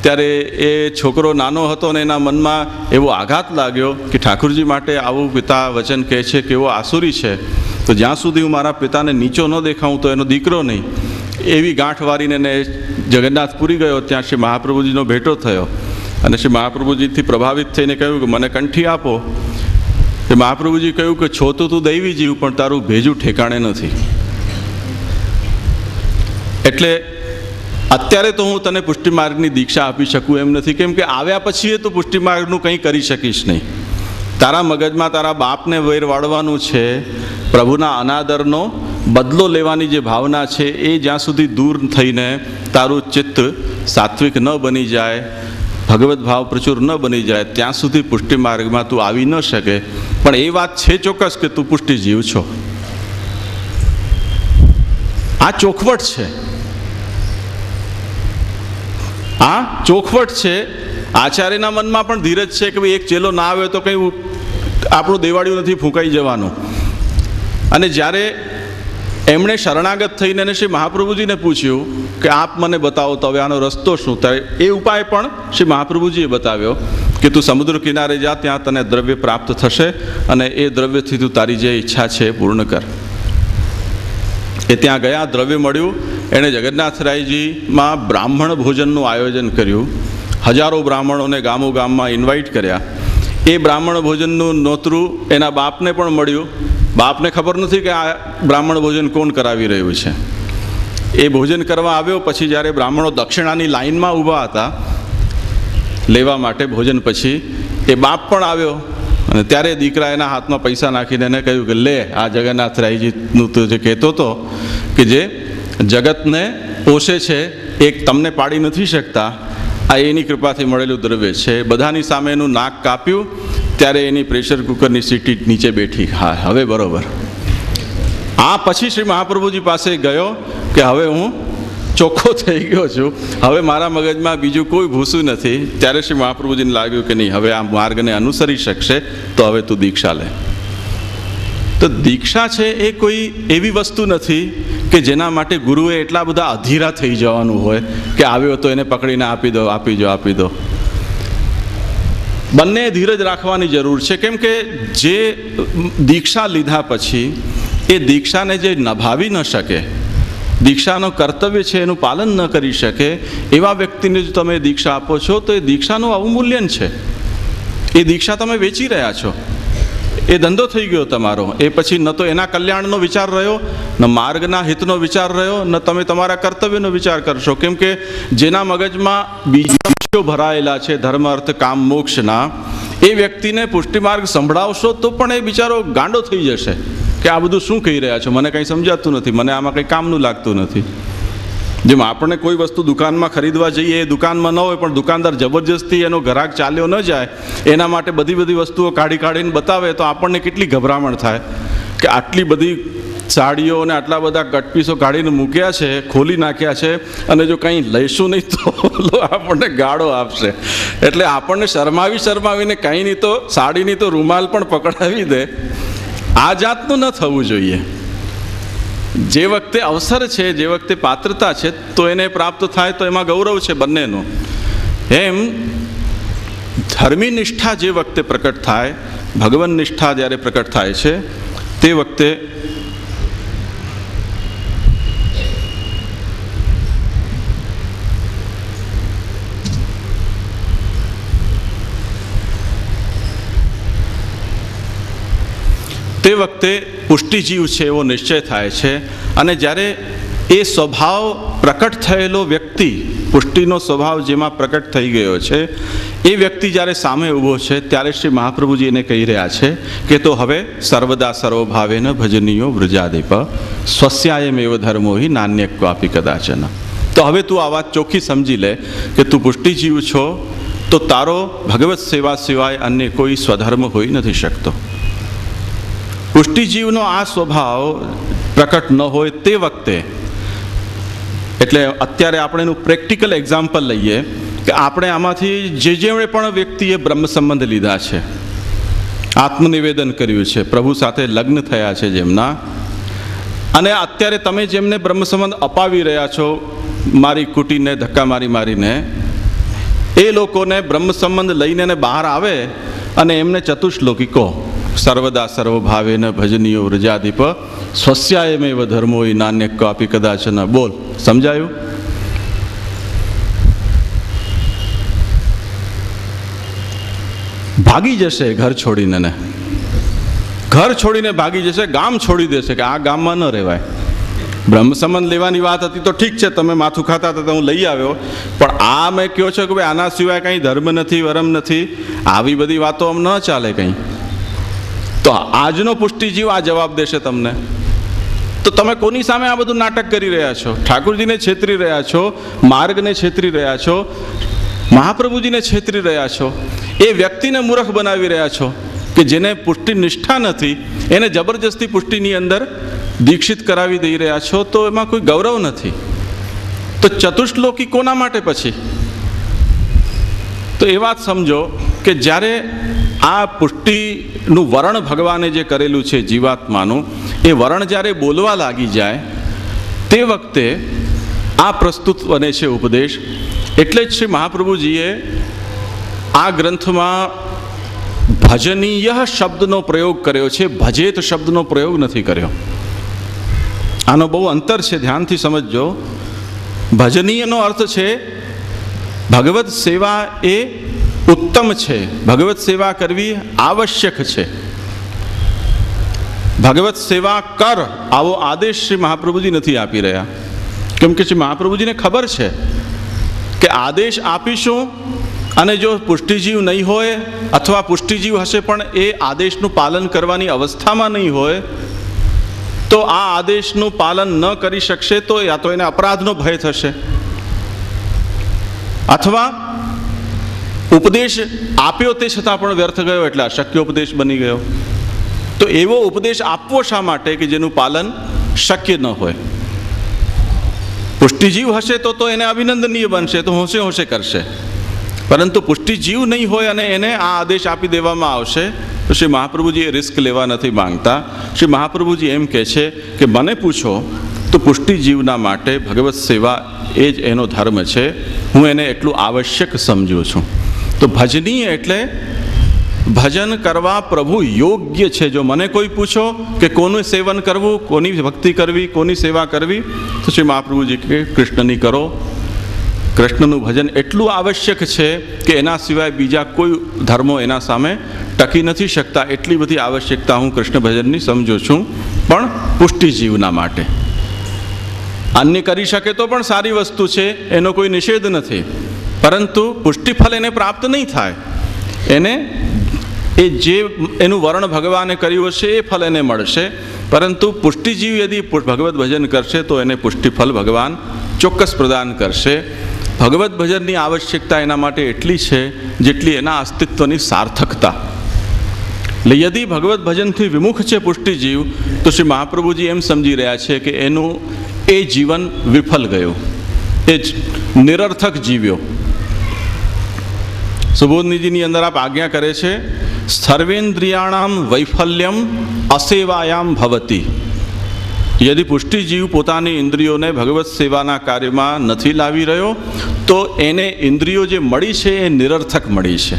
ત્યારે એ છોકરો નાનો હતો ને એના મનમાં એવો આઘાત લાગ્યો કે ઠાકુરજી માટે આવું પિતા વચન કહે છે કે એવો આસુરી છે, તો જ્યાં સુધી હું મારા પિતાને નીચો ન દેખાઉં તો એનો દીકરો નહીં. એવી ગાંઠ વારીને એને જગન્નાથપુરી ગયો. ત્યાં શ્રી મહાપ્રભુજીનો ભેટો થયો અને શ્રી મહાપ્રભુજીથી પ્રભાવિત થઈને કહ્યું કે મને કંઠી આપો. એ મહાપ્રભુજી કહ્યું કે છો તો તું દૈવી જીવ, પણ તારું ભેજું ઠેકાણે નથી. એટલે અત્યારે તો હું તને પુષ્ટિ માર્ગની દીક્ષા આપી શકું એમ નથી. કેમ કે આવ્યા પછી તો પુષ્ટિ માર્ગનું કંઈ કરી શકીશ નહીં. તારા મગજમાં તારા બાપને વૈર વાળવાનું છે, પ્રભુના અનાદરનો બદલો લેવાની જે ભાવના છે એ જ્યાં સુધી દૂર થઈને તારું ચિત્ત સાત્વિક ન બની જાય, ભગવત ભાવ પ્રચુર ન બની જાય, ત્યાં સુધી પુષ્ટિ માર્ગમાં તું આવી ન શકે. પણ એ વાત છે ચોક્કસ કે તું પુષ્ટિ જીવ છો. આ ચોખવટ છે, આ ચોખવટ છે. આચાર્યના મનમાં પણ ધીરજ છે કે ભાઈ એક ચેલો ના આવે તો કંઈ આપણું દેવાળિયું નથી ફૂંકાઈ જવાનું. અને જ્યારે એમણે શરણાગત થઈને શ્રી મહાપ્રભુજીને પૂછ્યું કે આપ મને બતાવો તો હવે આનો રસ્તો શું થાય, એ ઉપાય પણ શ્રી મહાપ્રભુજીએ બતાવ્યો કે તું સમુદ્ર કિનારે જા, ત્યાં તને દ્રવ્ય પ્રાપ્ત થશે અને એ દ્રવ્યથી તું તારી જે ઈચ્છા છે એ પૂર્ણ કર. એ ત્યાં ગયા, દ્રવ્ય મળ્યું. એણે જગન્નાથરાયજીમાં બ્રાહ્મણ ભોજનનું આયોજન કર્યું. હજારો બ્રાહ્મણોને ગામો ગામમાં ઇન્વાઇટ કર્યા. એ બ્રાહ્મણ ભોજનનું નોતરું એના બાપને પણ મળ્યું. બાપને ખબર નથી કે આ બ્રાહ્મણ ભોજન કોણ કરાવી રહ્યું છે. એ ભોજન કરવા આવ્યો. પછી જ્યારે બ્રાહ્મણો દક્ષિણાની લાઈનમાં ઊભા હતા લેવા માટે ભોજન પછી, એ બાપ પણ આવ્યો અને ત્યારે દીકરા એના હાથમાં પૈસા નાખીને એને કહ્યું કે લે, આ જગન્નાથરાયજીનું તો જે કહેતો હતો કે જે જગતને પોષે છે, એક તમને પાડી નથી શકતા, આ એની કૃપાથી મળેલું દ્રવ્ય છે. બધાની સામે એનું નાક કાપ્યું. ત્યારે એની પ્રેશર કુકરની સીટી નીચે બેઠી. હા, હવે બરોબર. આ પછી શ્રી મહાપ્રભુજી પાસે ગયો કે હવે હું ચોખ્ખો થઈ ગયો છું, હવે મારા મગજમાં બીજું કોઈ ભૂસું નથી. ત્યારે શ્રી મહાપ્રભુજીને લાગ્યું કે નહીં, હવે આ માર્ગને અનુસરી શકશે તો હવે તું દીક્ષા લે. તો દીક્ષા છે એ કોઈ એવી વસ્તુ નથી કે જેના માટે ગુરુએ એટલા બધા અધીરા થઈ જવાનું હોય કે આવ્યો તો એને પકડીને આપી દો, આપી દો, આપી દો. બંને ધીરજ રાખવાની જરૂર છે. કેમ કે જે દીક્ષા લીધા પછી એ દીક્ષાને જે નભાવી ન શકે, દીક્ષાનો કર્તવ્ય છે એનું પાલન ન કરી શકે એવા વ્યક્તિને જો તમે દીક્ષા આપો છો તો એ દીક્ષાનું અવમૂલ્યન છે. એ દીક્ષા તમે વેચી રહ્યા છો. એ ધંધો થઈ ગયો તમારો. એ પછી ન તો એના કલ્યાણનો વિચાર રહ્યો, ન માર્ગના હિતનો વિચાર રહ્યો, ન તમે તમારા કર્તવ્યનો વિચાર કરશો. કેમ કે જેના મગજમાં બીજો ભરાયેલા છે ધર્મ અર્થ કામ મોક્ષના, એ વ્યક્તિને પુષ્ટિમાર્ગ સંભળાવશો તો પણ એ બિચારો ગાંડો થઈ જશે કે આ બધું શું કહી રહ્યા છો, મને કંઈ સમજાતું નથી, મને આમાં કંઈ કામનું લાગતું નથી. જેમ આપણને કોઈ વસ્તુ દુકાનમાં ખરીદવા જઈએ, એ દુકાનમાં ન હોય પણ દુકાનદાર જબરજસ્તી એનો ગ્રાહક ચાલ્યો ન જાય એના માટે બધી વસ્તુઓ કાઢીને બતાવે તો આપણને કેટલી ગભરામણ થાય કે આટલી બધી સાડીઓ અને આટલા બધા કટપીસો કાઢીને મૂક્યા છે, ખોલી નાખ્યા છે, અને જો કંઈ લઈશું નહીં તો આપણને ગાળો આપશે. એટલે આપણને શરમાવીને કંઈ નહીં તો સાડીની તો રૂમાલ પણ પકડાવી દે. આ જાતનું ન થવું જોઈએ. જે વખતે અવસર છે, જે વખતે પાત્રતા છે તો એને પ્રાપ્ત થાય તો એમાં ગૌરવ છે બંનેનું. એમ ધર્મી નિષ્ઠા જે વખતે પ્રકટ થાય, ભગવાન નિષ્ઠા જ્યારે પ્રકટ થાય છે તે વખતે પુષ્ટિજીવ છે એવો નિશ્ચય થાય છે. અને જ્યારે એ સ્વભાવ પ્રકટ થયેલો વ્યક્તિ, પુષ્ટિનો સ્વભાવ જેમાં પ્રકટ થઈ ગયો છે એ વ્યક્તિ જ્યારે સામે ઊભો છે ત્યારે શ્રી મહાપ્રભુજી એને કહી રહ્યા છે કે તો હવે સર્વદા સર્વભાવેન ભજનીયો વૃજાદીપ સ્વસ્યાયમેવ ધર્મો હિ નાન્ય ક્વાપી કદાચન. તો હવે તું આ વાત ચોખ્ખી સમજી લે કે તું પુષ્ટિજીવ છો તો તારો ભગવત સેવા સિવાય અન્ય કોઈ સ્વધર્મ હોઈ નથી શકતો. પુષ્ટિજીવનો આ સ્વભાવ પ્રકટ ન હોય તે વખતે, એટલે અત્યારે આપણે એનું પ્રેક્ટિકલ એક્ઝામ્પલ લઈએ કે આપણે આમાંથી જે પણ વ્યક્તિએ બ્રહ્મ સંબંધ લીધા છે, આત્મનિવેદન કર્યું છે, પ્રભુ સાથે લગ્ન થયા છે જેમના, અને અત્યારે તમે જેમને બ્રહ્મ સંબંધ અપાવી રહ્યા છો મારી કુટીને ધક્કા મારીને, એ લોકોને બ્રહ્મ સંબંધ લઈને બહાર આવે અને એમને ચતુશ્લોકી કહો સર્વદા સર્વભાવેન ભજનીયો વ્રજાધિપ સ્વસ્યાયમેવ ધર્મો નાન્ય ક્વાપી કદાચન. બોલ, સમજાયું? ભાગી જશે ઘર છોડીને, ને ઘર છોડીને ભાગી જશે, ગામ છોડી દેશે કે આ ગામમાં ન રહેવાય. બ્રહ્મ સંબંધ લેવાની વાત હતી તો ઠીક છે, તમે માથું ખાતા હતા તો હું લઈ આવ્યો, પણ આ મેં કહો છો કે ભાઈ આના સિવાય કંઈ ધર્મ નથી, વરમ નથી, આવી બધી વાતો આમ ન ચાલે કંઈ. તો આજનો પુષ્ટિજીવ આ જવાબ દેશે તમને. તો તમે કોની સામે આ બધું નાટક કરી રહ્યા છો? ઠાકુરજીને છેતરી રહ્યા છો, માર્ગને છેતરી રહ્યા છો, મહાપ્રભુજીને છેતરી રહ્યા છો, એ વ્યક્તિને મૂર્ખ બનાવી રહ્યા છો કે જેને પુષ્ટિ નિષ્ઠા નથી એને જબરજસ્તી પુષ્ટિની અંદર દીક્ષિત કરાવી દઈ રહ્યા છો. તો એમાં કોઈ ગૌરવ નથી. તો ચતુશ્લોકી કોના માટે પછી? તો એ વાત સમજો કે જ્યારે આ પુષ્ટિનું વરણ ભગવાને જે કરેલું છે જીવાત્માનું, એ વરણ જ્યારે બોલવા લાગી જાય તે વખતે આ પ્રસ્તુત બને છે ઉપદેશ. એટલે જ શ્રી મહાપ્રભુજીએ આ ગ્રંથમાં ભજનીય શબ્દનો પ્રયોગ કર્યો છે, ભજેત શબ્દનો પ્રયોગ નથી કર્યો. આનો બહુ અંતર છે, ધ્યાનથી સમજજો. ભજનીયનો અર્થ છે ભગવત સેવા એ ઉત્તમ છે, ભગવત સેવા કરવી આવશ્યક છે, ભગવત સેવા કર આવો આદેશ શ્રી મહાપ્રભુજી નથી આપી રહ્યા. કેમ કે શ્રી મહાપ્રભુજીને ખબર છે કે આદેશ આપીશું અને જો પુષ્ટિજીવ નહીં હોય અથવા પુષ્ટિજીવ હશે પણ એ આદેશનું પાલન કરવાની અવસ્થામાં નહીં હોય તો આ આદેશનું પાલન ન કરી શકશે તો યા તો એને અપરાધનો ભય થશે અથવા ઉપદેશ આપ્યો તે છતાં પણ વ્યર્થ ગયો એટલે અશક્ય ઉપદેશ બની ગયો. તો એવો ઉપદેશ આપવો શા માટે કે જેનું પાલન શક્ય ન હોય? પુષ્ટિજીવ હશે તો એને અભિનંદનીય બનશે, તો હોંશે હોંશે કરશે. પરંતુ પુષ્ટિજીવ નહીં હોય અને એને આ આદેશ આપી દેવામાં આવશે તો શ્રી મહાપ્રભુજી એ રિસ્ક લેવા નથી માંગતા. શ્રી મહાપ્રભુજી એમ કહે છે કે મને પૂછો તો પુષ્ટિજીવના માટે ભગવત સેવા એ જ એનો ધર્મ છે, હું એને એટલું આવશ્યક સમજું છું. તો ભજનીય એટલે ભજન કરવા પ્રભુ યોગ્ય છે. જો મને કોઈ પૂછો કે કોનું સેવન કરવું, કોની ભક્તિ કરવી, કોની સેવા કરવી, તો શ્રી મહાપ્રભુજી કે કૃષ્ણની કરો. કૃષ્ણનું ભજન એટલું આવશ્યક છે કે એના સિવાય બીજા કોઈ ધર્મો એના સામે ટકી નથી શકતા. એટલી બધી આવશ્યકતા હું કૃષ્ણ ભજનની સમજું છું, પણ પુષ્ટિજીવના માટે. અન્ય કરી શકે તો પણ સારી વસ્તુ છે, એનો કોઈ નિષેધ નથી, પરંતુ પુષ્ટિફળ એને પ્રાપ્ત નહીં થાય. એને એ જે એનું વર્ણ ભગવાને કર્યું હશે એ ફળ એને મળશે, પરંતુ પુષ્ટિજીવ યદિ ભગવત ભજન કરશે તો એને પુષ્ટિફળ ભગવાન ચોક્કસ પ્રદાન કરશે. ભગવત ભજનની આવશ્યકતા એના માટે એટલી છે જેટલી એના અસ્તિત્વની સાર્થકતા. એટલે યદિ ભગવત ભજનથી વિમુખ છે પુષ્ટિજીવ, તો શ્રી મહાપ્રભુજી એમ સમજી રહ્યા છે કે એનું એ જીવન વિફલ ગયું, એ જ નિરર્થક જીવ્યો. સુબોધનીજીની અંદર આપ આજ્ઞા કરે છે, સર્વેન્દ્રિયાણામ વૈફલ્યમ અસેવાયામ ભવતી. યદિ પુષ્ટિજીવ પોતાની ઇન્દ્રિયોને ભગવત સેવાના કાર્યમાં નથી લાવી રહ્યો, તો એને ઇન્દ્રિયો જે મળી છે એ નિરર્થક મળી છે.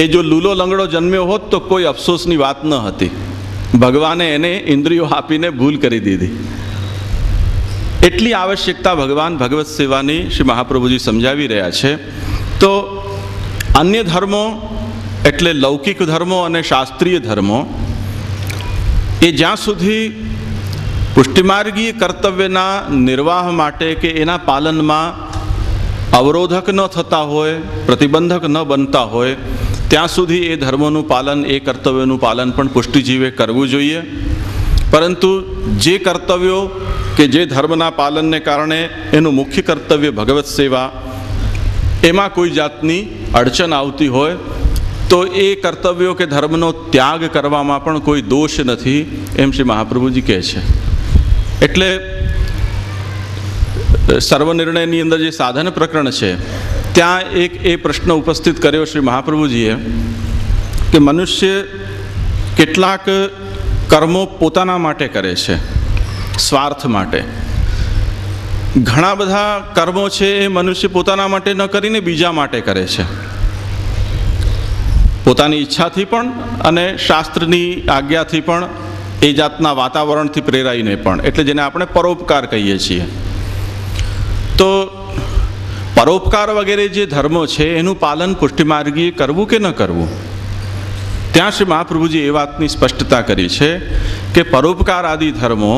એ જો લૂલો લંગડો જન્મ્યો હોત તો કોઈ અફસોસની વાત ન હતી. ભગવાને એને ઇન્દ્રિયો આપીને ભૂલ કરી દીધી. એટલી આવશ્યકતા ભગવાન ભગવત સેવાની શ્રી મહાપ્રભુજી સમજાવી રહ્યા છે. તો અન્ય ધર્મો એટલે લૌકિક ધર્મો અને શાસ્ત્રીય ધર્મો એ જ્યાં સુધી પુષ્ટિમાર્ગીય કર્તવ્યના નિર્વાહ માટે કે એના પાલનમાં અવરોધક ન થતા હોય, પ્રતિબંધક ન બનતા હોય, ત્યાં સુધી એ ધર્મોનું પાલન, એ કર્તવ્યોનું પાલન પણ પુષ્ટિજીવે કરવું જોઈએ. પરંતુ જે કર્તવ્યો કે જે ધર્મના પાલનને કારણે એનું મુખ્ય કર્તવ્ય ભગવત સેવા, એમાં કોઈ જાતની અડચણ આવતી હોય તો એ કર્તવ્યો કે ધર્મનો ત્યાગ કરવામાં પણ કોઈ દોષ નથી, એમ શ્રી મહાપ્રભુજી કહે છે. એટલે સર્વનિર્ણયની અંદર જે સાધન પ્રકરણ છે ત્યાં એક એ પ્રશ્ન ઉપસ્થિત કર્યો શ્રી મહાપ્રભુજીએ કે મનુષ્ય કેટલાક કર્મો પોતાના માટે કરે છે, સ્વાર્થ માટે. ઘણા બધા કર્મો છે એ મનુષ્ય પોતાના માટે ન કરીને બીજા માટે કરે છે, પોતાની ઈચ્છાથી પણ અને શાસ્ત્રની આજ્ઞાથી પણ, એ જાતના વાતાવરણથી પ્રેરાઈને પણ. એટલે જેને આપણે પરોપકાર કહીએ છીએ. તો પરોપકાર વગેરે જે ધર્મો છે એનું પાલન પુષ્ટિમાર્ગીએ કરવું કે ન કરવું, ત્યાં શ્રી મહાપ્રભુજી એ વાતની સ્પષ્ટતા કરી છે કે પરોપકાર આદિ ધર્મો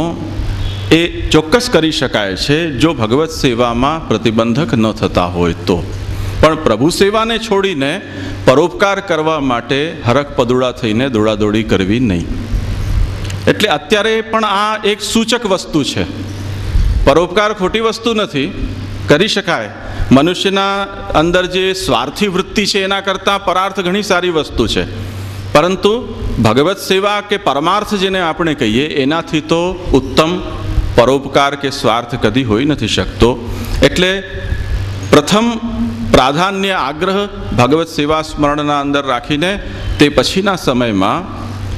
એ ચોક્કસ કરી શકાય છે જો ભગવત સેવામાં પ્રતિબંધક ન થતા હોય તો. પણ પ્રભુ સેવાને છોડીને પરોપકાર કરવા માટે હરખ પદુડા થઈને દોડાદોડી કરવી નહીં. એટલે અત્યારે પણ આ એક સૂચક વસ્તુ છે. પરોપકાર ખોટી વસ્તુ નથી, કરી શકાય. મનુષ્યના અંદર જે સ્વાર્થી વૃત્તિ છે એના કરતાં પરાર્થ ઘણી સારી વસ્તુ છે, પરંતુ ભગવત સેવા કે પરમાર્થ જેને આપણે કહીએ એનાથી તો ઉત્તમ પરોપકાર કે સ્વાર્થ કદી હોઈ નથી શકતો. એટલે પ્રથમ પ્રાધાન્ય આગ્રહ ભગવત સેવા સ્મરણના અંદર રાખીને તે પછીના સમયમાં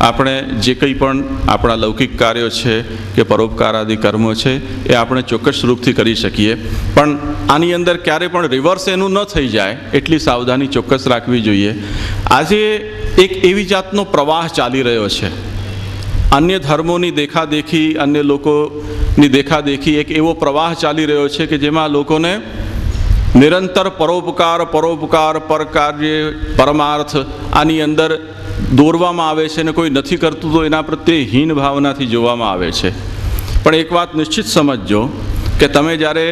આપણે જે કંઈ પણ આપણા લૌકિક કાર્યો છે કે પરોપકાર આદિ કર્મો છે એ આપણે ચોક્કસ રૂપથી કરી શકીએ. પણ આની અંદર ક્યારે પણ રિવર્સ એનું ન થઈ જાય એટલી સાવધાની ચોક્કસ રાખવી જોઈએ. આજે એક એવી જાતનો પ્રવાહ ચાલી રહ્યો છે, અન્ય ધર્મોની દેખાદેખી, અન્ય લોકોની દેખાદેખી, એક એવો પ્રવાહ ચાલી રહ્યો છે કે જેમાં લોકોને નિરંતર પરોપકાર, પર કાર્ય, પરમાર્થ આની અંદર દોરવામાં આવે છે અને કોઈ નથી કરતું તો એના પ્રત્યે હીન ભાવનાથી જોવામાં આવે છે. પણ એક વાત નિશ્ચિત સમજજો કે તમે જ્યારે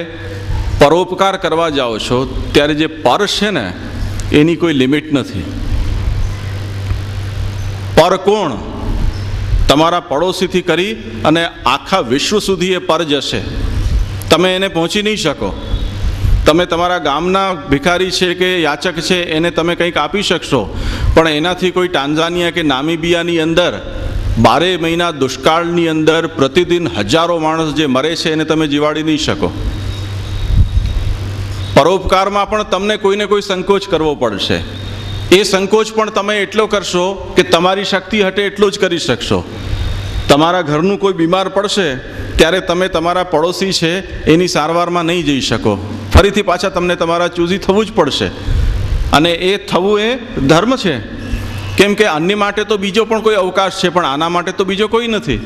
પરોપકાર કરવા જાઓ છો ત્યારે જે પર છે ને એની કોઈ લિમિટ નથી. પર કોણ? તમારા પડોશીથી કરી અને આખા વિશ્વ સુધી એ પર જશે, તમે એને પહોંચી નહીં શકો. તમે તમારા ગામના ભિખારી છે કે યાચક છે એને તમે કંઈક આપી શકશો, પણ એનાથી કોઈ ટાન્ઝાનિયા કે નામીબિયાની અંદર 12 મહિના દુષ્કાળની અંદર પ્રતિદિન હજારો માણસ જે મરે છે એને તમે જીવાડી નહીં શકો. પરોપકારમાં પણ તમને કોઈને કોઈ સંકોચ કરવો પડશે. એ સંકોચ પણ તમે એટલો કરશો કે તમારી શક્તિ હટે એટલું જ કરી શકશો. તમારા ઘરનું કોઈ બીમાર પડશે ત્યારે તમે તમારા પડોશી છે એની સારવારમાં નહીં જઈ શકો, ફરીથી પાછા તમને તમારા ચૂઝી થવું જ પડશે. અને એ થવું એ ધર્મ છે. કેમ કે અન્ય માટે તો બીજો પણ કોઈ અવકાશ છે, પણ આના માટે તો બીજો કોઈ નથી.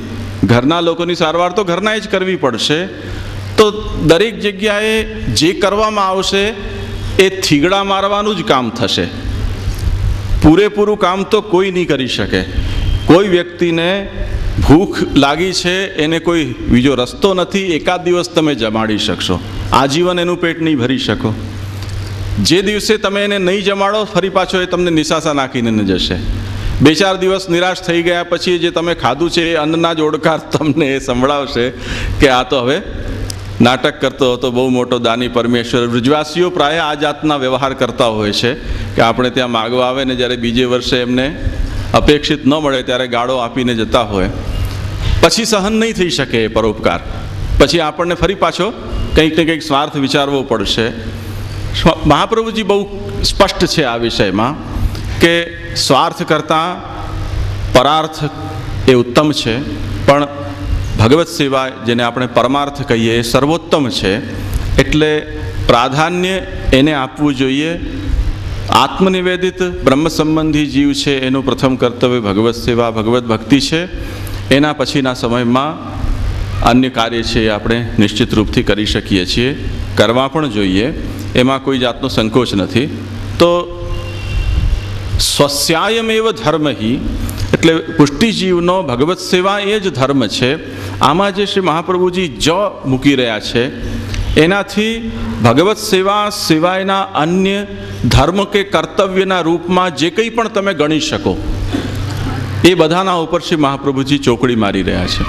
ઘરના લોકોની સારવાર તો ઘરના જ કરવી પડશે. તો દરેક જગ્યાએ જે કરવામાં આવશે એ થીગડા મારવાનું જ કામ થશે. પૂરેપૂરું કામ તો કોઈ નહીં કરી શકે. કોઈ વ્યક્તિને ભૂખ લાગી છે, એને કોઈ બીજો રસ્તો નથી. એકાદ દિવસ તમે જમાડી શકશો, આજીવન એનું પેટ નહીં ભરી શકો. જે દિવસે તમે એને નહીં જમાડો, ફરી પાછો એ તમને નિશાસા નાખીને જશે. 2-4 દિવસ નિરાશ થઈ ગયા પછી જે તમે ખાધું છે એ અન્નના જ ઓડકાર તમને એ સંભળાવશે કે આ તો હવે નાટક કરતો હતો, બહુ મોટો દાની પરમેશ્વર. વ્રજવાસીઓ પ્રાય આ જાતના વ્યવહાર કરતા હોય છે કે આપણે ત્યાં માગવા આવે ને જ્યારે બીજે વર્ષે એમને અપેક્ષિત ન મળે ત્યારે ગાળો આપીને જતા હોય. પછી સહન નહીં થઈ શકે એ પરોપકાર. પછી આપણને ફરી પાછો કંઈક ને કંઈક સ્વાર્થ વિચારવો પડશે. મહાપ્રભુજી બહુ સ્પષ્ટ છે આ વિષયમાં કે સ્વાર્થ કરતાં પરાર્થ એ ઉત્તમ છે, પણ ભગવત સેવા જેને આપણે પરમાર્થ કહીએ એ સર્વોત્તમ છે. એટલે પ્રાધાન્ય એને આપવું જોઈએ. આત્મનિવેદિત બ્રહ્મ સંબંધી જીવ છે એનું પ્રથમ કર્તવ્ય ભગવત સેવા, ભગવત ભક્તિ છે. એના પછીના સમયમાં અન્ય કાર્ય છે એ આપણે નિશ્ચિત રૂપથી કરી શકીએ છીએ, કરવા પણ જોઈએ. એમાં કોઈ જાતનો સંકોચ નથી. તો સ્વસ્યાયમેવ ધર્મહિ એટલે પુષ્ટિજીવનો ભગવત સેવા એ જ ધર્મ છે. આમાં જે શ્રી મહાપ્રભુજી મૂકી રહ્યા છે એનાથી ભગવત સેવા સિવાયના અન્ય ધર્મ કે કર્તવ્યના રૂપમાં જે કંઈ પણ તમે ગણી શકો એ બધાના ઉપર શ્રી મહાપ્રભુજી ચોકડી મારી રહ્યા છે.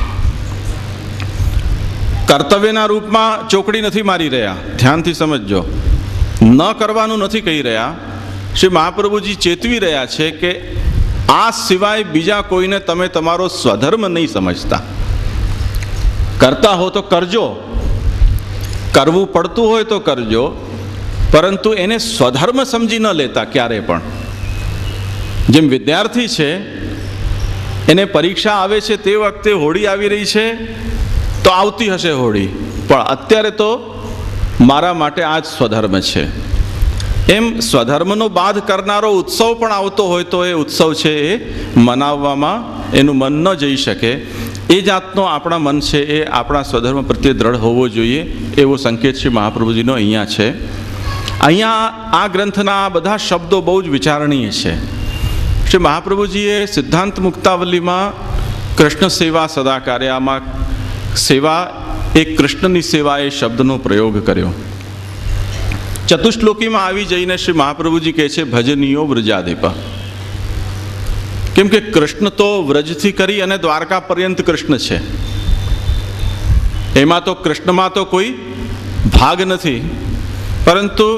કર્તવ્યના રૂપમાં ચોકડી નથી મારી રહ્યા, ધ્યાનથી સમજજો. ન કરવાનું નથી કહી રહ્યા. શ્રી મહાપ્રભુજી ચેતવી રહ્યા છે કે આ સિવાય બીજા કોઈને તમે તમારો સ્વધર્મ નહીં સમજતા. કરતા હો તો કરજો, કરવું પડતું હોય તો કરજો, પરંતુ એને સ્વધર્મ સમજી ન લેતા ક્યારે પણ. જેમ વિદ્યાર્થી છે એને પરીક્ષા આવે છે તે વખતે હોળી આવી રહી છે તો આવતી હશે હોળી, પણ અત્યારે તો મારા માટે આ જ સ્વધર્મ છે. એમ સ્વધર્મનો બાધ કરનારો ઉત્સવ પણ આવતો હોય તો એ ઉત્સવ છે એ મનાવવામાં એનું મન ન જઈ શકે. એ જાતનો આપણા મન છે એ આપણા સ્વધર્મ પ્રત્યે દ્રઢ હોવો જોઈએ, એવો સંકેત શ્રી મહાપ્રભુજીનો અહીંયા છે. અહીંયા આ ગ્રંથના બધા શબ્દો બહુ જ વિચારણીય છે. શ્રી મહાપ્રભુજીએ સિદ્ધાંત મુક્તાવલીમાં કૃષ્ણ સેવા સદા કાર્યમાં સેવા એ કૃષ્ણની સેવા એ શબ્દનો પ્રયોગ કર્યો. ચતુશ્લોકીમાં આવી જઈને શ્રી મહાપ્રભુજી કહે છે ભજનીયો વ્રજાધિપ. કેમ કે કૃષ્ણ તો વ્રજથી કરી અને દ્વારકા પર્યંત કૃષ્ણ છે. એમાં તો કૃષ્ણમાં તો કોઈ ભાગ નથી. પરંતુ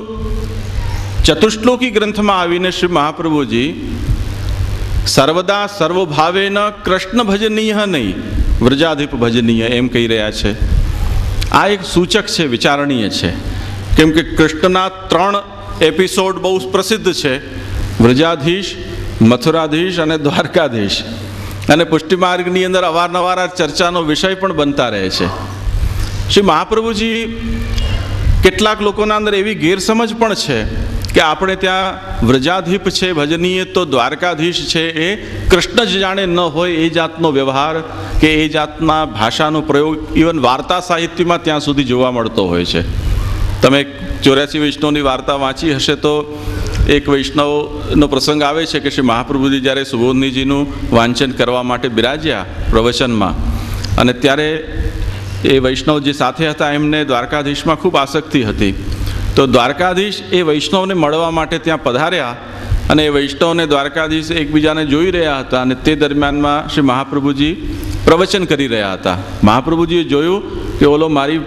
ચતુશ્લોકી ગ્રંથમાં આવીને શ્રી મહાપ્રભુજી સર્વદા સર્વભાવેન કૃષ્ણ ભજનીય નહીં, વ્રજાધિપ ભજનીય એમ કહી રહ્યા છે. આ એક સૂચક છે, વિચારણીય છે. કેમ કે કૃષ્ણના 3 એપિસોડ બહુ પ્રસિદ્ધ છે, વ્રજાધીશ, મથુરાધીશ અને દ્વારકાધીશ. અને પુષ્ટિમાર્ગની અંદર અવારનવાર ચર્ચાનો વિષય પણ બનતા રહે છે. શ્રી મહાપ્રભુજી કેટલાક લોકોના અંદર એવી ગેરસમજ પણ છે કે આપણે ત્યાં વ્રજાધિપ છે ભજનીય તો દ્વારકાધીશ છે એ કૃષ્ણ જ જાણે ન હોય એ જાતનો વ્યવહાર કે એ જાતના ભાષાનો પ્રયોગ ઇવન વાર્તા સાહિત્યમાં ત્યાં સુધી જોવા મળતો હોય છે. તમે 84 વૈષ્ણવની વાર્તા વાંચી હશે તો એક વૈષ્ણવનો પ્રસંગ આવે છે કે શ્રી મહાપ્રભુજી જ્યારે સુબોધનીજીનું વાંચન કરવા માટે બિરાજ્યા પ્રવચનમાં, અને ત્યારે એ વૈષ્ણવ જે સાથે હતા એમને દ્વારકાધીશમાં ખૂબ આસક્તિ હતી. તો દ્વારકાધીશ એ વૈષ્ણવને મળવા માટે ત્યાં પધાર્યા અને એ વૈષ્ણવને દ્વારકાધીશ એકબીજાને જોઈ રહ્યા હતા. અને તે દરમિયાનમાં શ્રી મહાપ્રભુજી પ્રવચન કરી રહ્યા હતા. મહાપ્રભુજીએ જોયું કે ઓલો મારી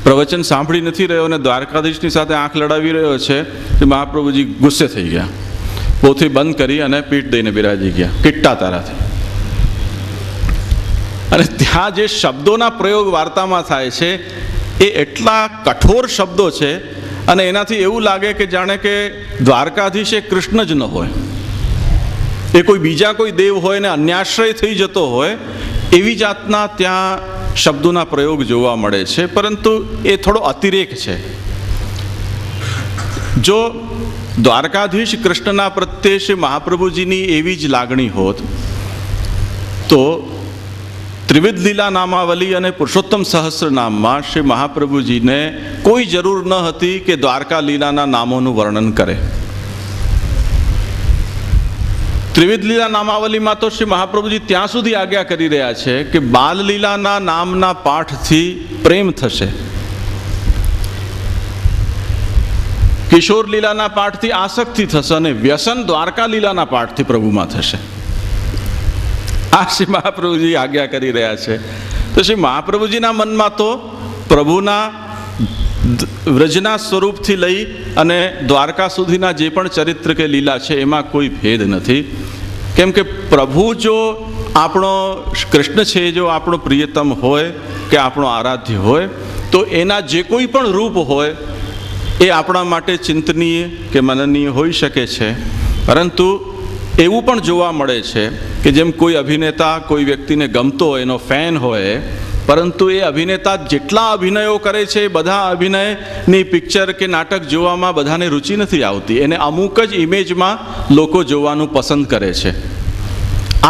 પ્રવચન સાંભળી નથી રહ્યો અને દ્વારકાધીશની સાથે આંખ લડાવી રહ્યો છે. કે મહાપ્રભુજી ગુસ્સે થઈ ગયા, પોથી બંધ કરી અને પીઠ દઈને બિરાજી ગયા કિટ્ટા તારાથી. અને ત્યાં જે શબ્દોના પ્રયોગ વાર્તામાં થાય છે એ એટલા કઠોર શબ્દો છે અને એનાથી એવું લાગે કે જાણે કે દ્વારકાધીશ એ કૃષ્ણ જ ન હોય, એ કોઈ બીજા કોઈ દેવ હોય ને અન્યાશ્રય થઈ જતો હોય એવી જાતના ત્યાં શબ્દોના પ્રયોગ જોવા મળે છે. પરંતુ એ થોડો અતિરેક છે. જો દ્વારકાધીશ કૃષ્ણના પ્રત્યે શ્રી મહાપ્રભુજીની એવી જ લાગણી હોત તો ત્રિવિધ લીલા નામાવલી અને પુરુષોત્તમ સહસ્ર નામમાં શ્રી મહાપ્રભુજીને કોઈ જરૂર ન હતી કે દ્વારકા લીલાના નામોનું વર્ણન કરે. ત્રિવિધ લીલા નામાવલીમાં તો શ્રી મહાપ્રભુજી ત્યાં સુધી આજ્ઞા કરી રહ્યા છે કે બાલ લીલાના નામના પાઠથી પ્રેમ થશે, કિશોર લીલાના પાઠથી આસક્તિ થશે અને વ્યસન દ્વારકા લીલાના પાઠથી પ્રભુમાં થશે. આ શ્રી મહાપ્રભુજી આજ્ઞા કરી રહ્યા છે. તો શ્રી મહાપ્રભુજીના મનમાં તો પ્રભુના વ્રજના સ્વરૂપથી લઈ અને દ્વારકા સુધીના જે પણ ચરિત્ર કે લીલા છે એમાં કોઈ ભેદ નથી. કેમ કે પ્રભુ જો આપણો કૃષ્ણ છે, જો આપણો પ્રિયતમ હોય કે આપણો આરાધ્ય હોય, તો એના જે કોઈ પણ રૂપ હોય એ આપણા માટે ચિંતનીય કે મનનીય હોઈ શકે છે. પરંતુ એવું પણ જોવા મળે છે કે જેમ કોઈ અભિનેતા કોઈ વ્યક્તિને ગમતો હોય, એનો ફેન હોય, પરંતુ એ અભિનેતા જેટલા અભિનયો કરે છે એ બધા અભિનયની પિક્ચર કે નાટક જોવામાં બધાને રુચિ નથી આવતી. એને અમુક જ ઇમેજમાં લોકો જોવાનું પસંદ કરે છે.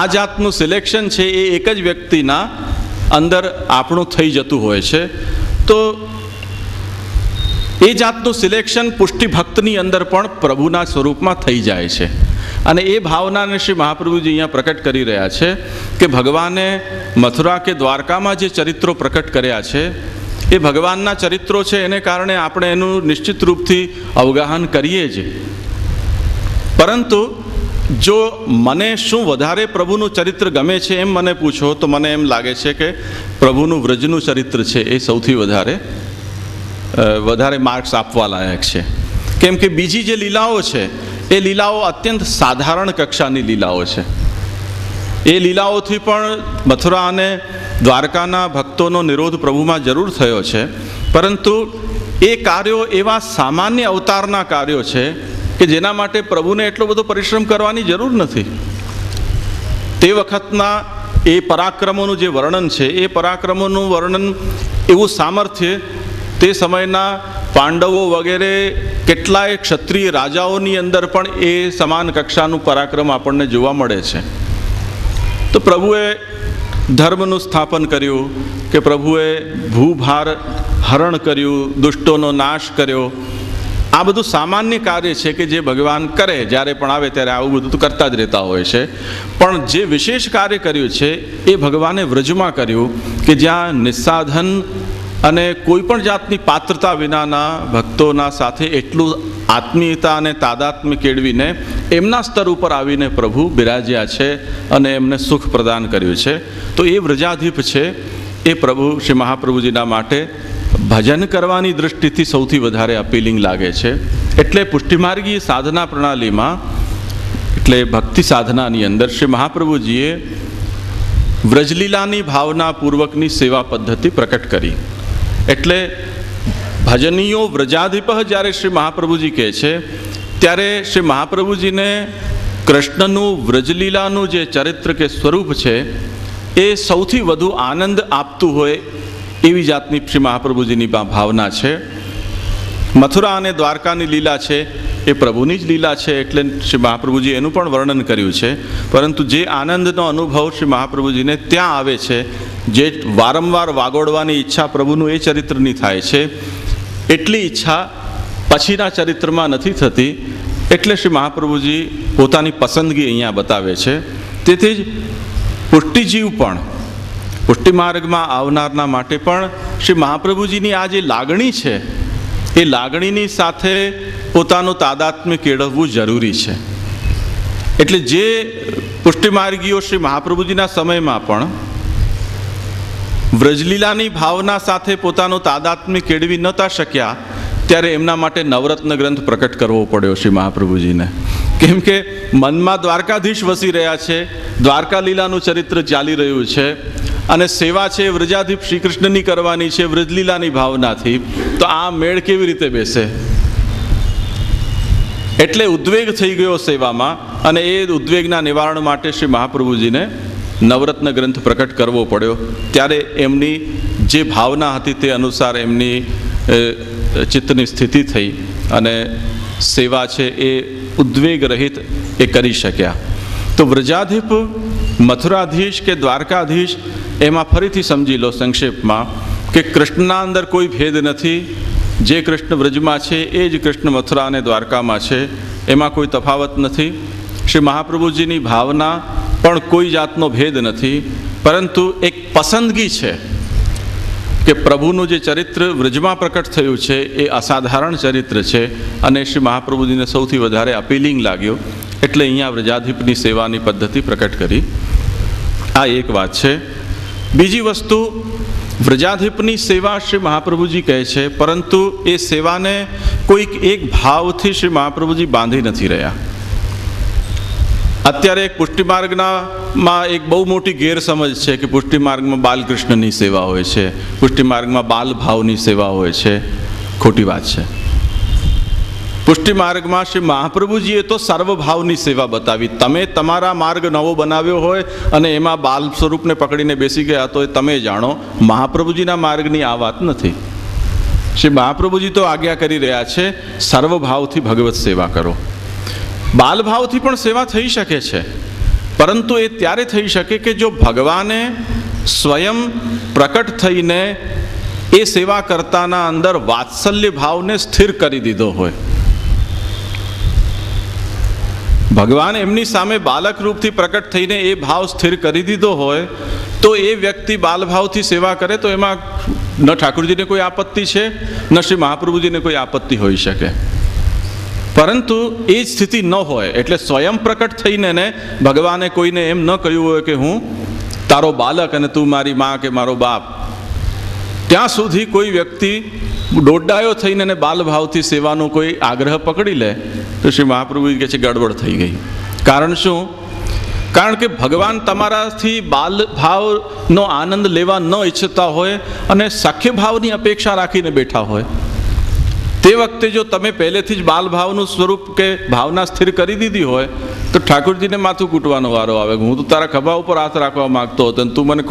આ જાતનું સિલેક્શન છે એ એક જ વ્યક્તિના અંદર આપણું થઈ જતું હોય છે. તો એ જાતનું સિલેક્શન પુષ્ટિ ભક્તની અંદર પણ પ્રભુના સ્વરૂપમાં થઈ જાય છે. અને એ ભાવનાને શ્રી મહાપ્રભુજી અહીંયા પ્રકટ કરી રહ્યા છે કે ભગવાને મથુરા કે દ્વારકામાં જે ચરિત્રો પ્રકટ કર્યા છે એ ભગવાનના ચરિત્રો છે, એને કારણે આપણે એનું નિશ્ચિત રૂપથી અવગાહન કરીએ જ. પરંતુ જો મને શું વધારે પ્રભુનું ચરિત્ર ગમે છે એમ મને પૂછો તો મને એમ લાગે છે કે પ્રભુનું વ્રજનું ચરિત્ર છે એ સૌથી વધારે માર્ક્સ આપવા લાયક છે. કેમ કે બીજી જે લીલાઓ છે એ લીલાઓ અત્યંત સાધારણ કક્ષાની લીલાઓ છે. એ લીલાઓથી પણ મથુરા અને દ્વારકાના ભક્તોનો નિરોધ પ્રભુમાં જરૂર થયો છે, પરંતુ એ કાર્યો એવા સામાન્ય અવતારના કાર્યો છે કે જેના માટે પ્રભુને એટલો બધો પરિશ્રમ કરવાની જરૂર નથી. તે વખતના એ પરાક્રમોનું જે વર્ણન છે એ પરાક્રમોનું વર્ણન, એવું સામર્થ્ય તે સમયના પાંડવો વગેરે કેટલાય ક્ષત્રિય રાજાઓની અંદર પણ એ સમાન કક્ષાનું પરાક્રમ આપણને જોવા મળે છે. તો પ્રભુએ ધર્મનું સ્થાપન કર્યું, કે પ્રભુએ ભૂભાર હરણ કર્યું, દુષ્ટોનો નાશ કર્યો. આ બધું સામાન્ય કાર્ય છે કે જે ભગવાન કરે, જ્યારે પણ આવે ત્યારે આવું બધું તો કરતા જ રહેતા હોય છે. પણ જે વિશેષ કાર્ય કર્યું છે એ ભગવાને વ્રજમાં કર્યું, કે જ્યાં નિસ્સાધન અને કોઈ પણ જાતની પાત્રતા વિનાના ભક્તોના સાથે એટલું આત્મીયતા અને તાદાત્મ્ય કેળવીને એમના સ્તર ઉપર આવીને પ્રભુ બિરાજ્યા છે અને એમને સુખ પ્રદાન કર્યું છે. તો એ વ્રજાધિપ છે એ પ્રભુ શ્રી મહાપ્રભુજીના માટે ભજન કરવાની દૃષ્ટિથી સૌથી વધારે અપીલિંગ લાગે છે. એટલે પુષ્ટિમાર્ગીય સાધના પ્રણાલીમાં, એટલે ભક્તિ સાધનાની અંદર શ્રી મહાપ્રભુજીએ વ્રજલીલાની ભાવનાપૂર્વકની સેવા પદ્ધતિ પ્રકટ કરી. એટલે ભજનીયો વ્રજાધિપ જ્યારે શ્રી મહાપ્રભુજી કહે છે ત્યારે શ્રી મહાપ્રભુજીને કૃષ્ણનું વ્રજલીલાનું જે ચરિત્ર કે સ્વરૂપ છે એ સૌથી વધુ આનંદ આપતું હોય એવી જાતની શ્રી મહાપ્રભુજીની ભાવના છે. મથુરા અને દ્વારકાની લીલા છે એ પ્રભુની જ લીલા છે, એટલે શ્રી મહાપ્રભુજી એનું પણ વર્ણન કર્યું છે. પરંતુ જે આનંદનો અનુભવ શ્રી મહાપ્રભુજીને ત્યાં આવે છે, જે વારંવાર વાગોડવાની ઈચ્છા પ્રભુનું એ ચરિત્રની થાય છે, એટલી ઈચ્છા પછીના ચરિત્રમાં નથી થતી. એટલે શ્રી મહાપ્રભુજી પોતાની પસંદગી અહીંયા બતાવે છે. તેથી જ પુષ્ટિજીવ પણ, પુષ્ટિ માર્ગમાં આવનારના માટે પણ શ્રી મહાપ્રભુજીની આ જે લાગણી છે એ લાગણીની સાથે પોતાનું તાદાત્મ્ય કેળવવું જરૂરી છે. એટલે જે પુષ્ટિમાર્ગીઓ શ્રી મહાપ્રભુજીના સમયમાં પણ વ્રજલીલાની ભાવના સાથે પોતાનું તાદાત્મ્ય કેળવી નહોતા શક્યા, ત્યારે એમના માટે નવરત્ન ગ્રંથ પ્રકટ કરવો પડ્યો શ્રી મહાપ્રભુજીને. કેમ કે મનમાં દ્વારકાધીશ વસી રહ્યા છે, દ્વારકા લીલાનું ચરિત્ર ચાલી રહ્યું છે અને સેવા છે વ્રજાધિપ શ્રી કૃષ્ણની કરવાની છે વ્રજલીલાની ભાવનાથી. તો આ મેળ કેવી રીતે બેસે? એટલે ઉદ્વેગ થઈ ગયો સેવામાં, અને એ ઉદ્વેગના નિવારણ માટે શ્રી મહાપ્રભુજીને નવરત્ન ગ્રંથ પ્રકટ કરવો પડ્યો. ત્યારે એમની જે ભાવના હતી તે અનુસાર એમની ચિત્તની સ્થિતિ થઈ અને સેવા છે એ ઉદ્વેગ રહિત એ કરી શક્યા. તો વ્રજાધિપ, મથુરાધીશ કે દ્વારકાધીશ, એમાં ફરીથી સમજી લો સંક્ષેપમાં કે કૃષ્ણના અંદર કોઈ ભેદ નથી. જે કૃષ્ણ વ્રજમાં છે એ જ કૃષ્ણ મથુરા અને દ્વારકામાં છે, એમાં કોઈ તફાવત નથી. શ્રી મહાપ્રભુજીની ભાવના પણ કોઈ જાતનો ભેદ નથી, પરંતુ એક પસંદગી છે કે પ્રભુનું જે ચરિત્ર વ્રજમાં પ્રકટ થયું છે એ અસાધારણ ચરિત્ર છે અને શ્રી મહાપ્રભુજીને સૌથી વધારે અપીલિંગ લાગ્યું, એટલે અહીંયા વ્રજાધિપની સેવાની પદ્ધતિ પ્રકટ કરી. આ એક વાત છે. બીજી વસ્તુ, વ્રજાધિપની સેવા શ્રી મહાપ્રભુજી કહે છે, પરંતુ એ સેવાને કોઈક એક ભાવથી શ્રી મહાપ્રભુજી બાંધી નથી રહ્યા. અત્યારે એક પુષ્ટિમાર્ગમાં એક બહુ મોટી ગેરસમજ છે કે પુષ્ટિમાર્ગમાં બાલકૃષ્ણની સેવા હોય છે, પુષ્ટિમાર્ગમાં બાલ ભાવની સેવા હોય છે. ખોટી વાત છે. પુષ્ટિમાર્ગમાં શ્રી મહાપ્રભુજીએ તો સર્વભાવની સેવા બતાવી. તમે તમારા માર્ગ નવો બનાવ્યો હોય અને એમાં બાલ સ્વરૂપને પકડીને બેસી ગયા તો એ તમે જાણો. મહાપ્રભુજીના માર્ગની આ વાત નથી. શ્રી મહાપ્રભુજી તો આજ્ઞા કરી રહ્યા છે સર્વભાવથી ભગવત સેવા કરો. બાલભાવથી પણ સેવા થઈ શકે છે, પરંતુ એ ત્યારે થઈ શકે કે જો ભગવાને સ્વયં પ્રકટ થઈને એ સેવા કરતાના અંદર વાત્સલ્ય ભાવને સ્થિર કરી દીધો હોય. ભગવાન એમની સામે બાલક રૂપથી પ્રકટ થઈને એ ભાવ સ્થિર કરી દીધો હોય તો એ વ્યક્તિ બાલભાવથી સેવા કરે તો એમાં ન ઠાકોરજીને કોઈ આપત્તિ છે, ન શ્રી મહાપ્રભુજીને કોઈ આપત્તિ હોઈ શકે. પરંતુ એ જ સ્થિતિ ન હોય, એટલે સ્વયં પ્રકટ થઈને ને ભગવાને કોઈને એમ ન કહ્યું હોય કે હું તારો બાલક અને તું મારી મા કે મારો બાપ, ત્યાં સુધી કોઈ વ્યક્તિ દોડાયો થઈને ને બાલભાવથી સેવાનો કોઈ આગ્રહ પકડી લે તો શ્રી મહાપ્રભુ કહે છે ગડબડ થઈ ગઈ. કારણ શું? કારણ કે ભગવાન તમારાથી બાલ ભાવનો આનંદ લેવા ન ઈચ્છતા હોય અને સખ્ય ભાવની અપેક્ષા રાખીને બેઠા હોય, તે વખતે જો તમે પહેલેથી જ બાલ ભાવનું સ્વરૂપ કે ભાવના સ્થિર કરી દીધી હોય તો ઠાકોરજીને માથું કૂટવાનો વારો આવે. હું તો તારા ખભા ઉપર હાથ રાખવા માંગતો હતો અને તું મને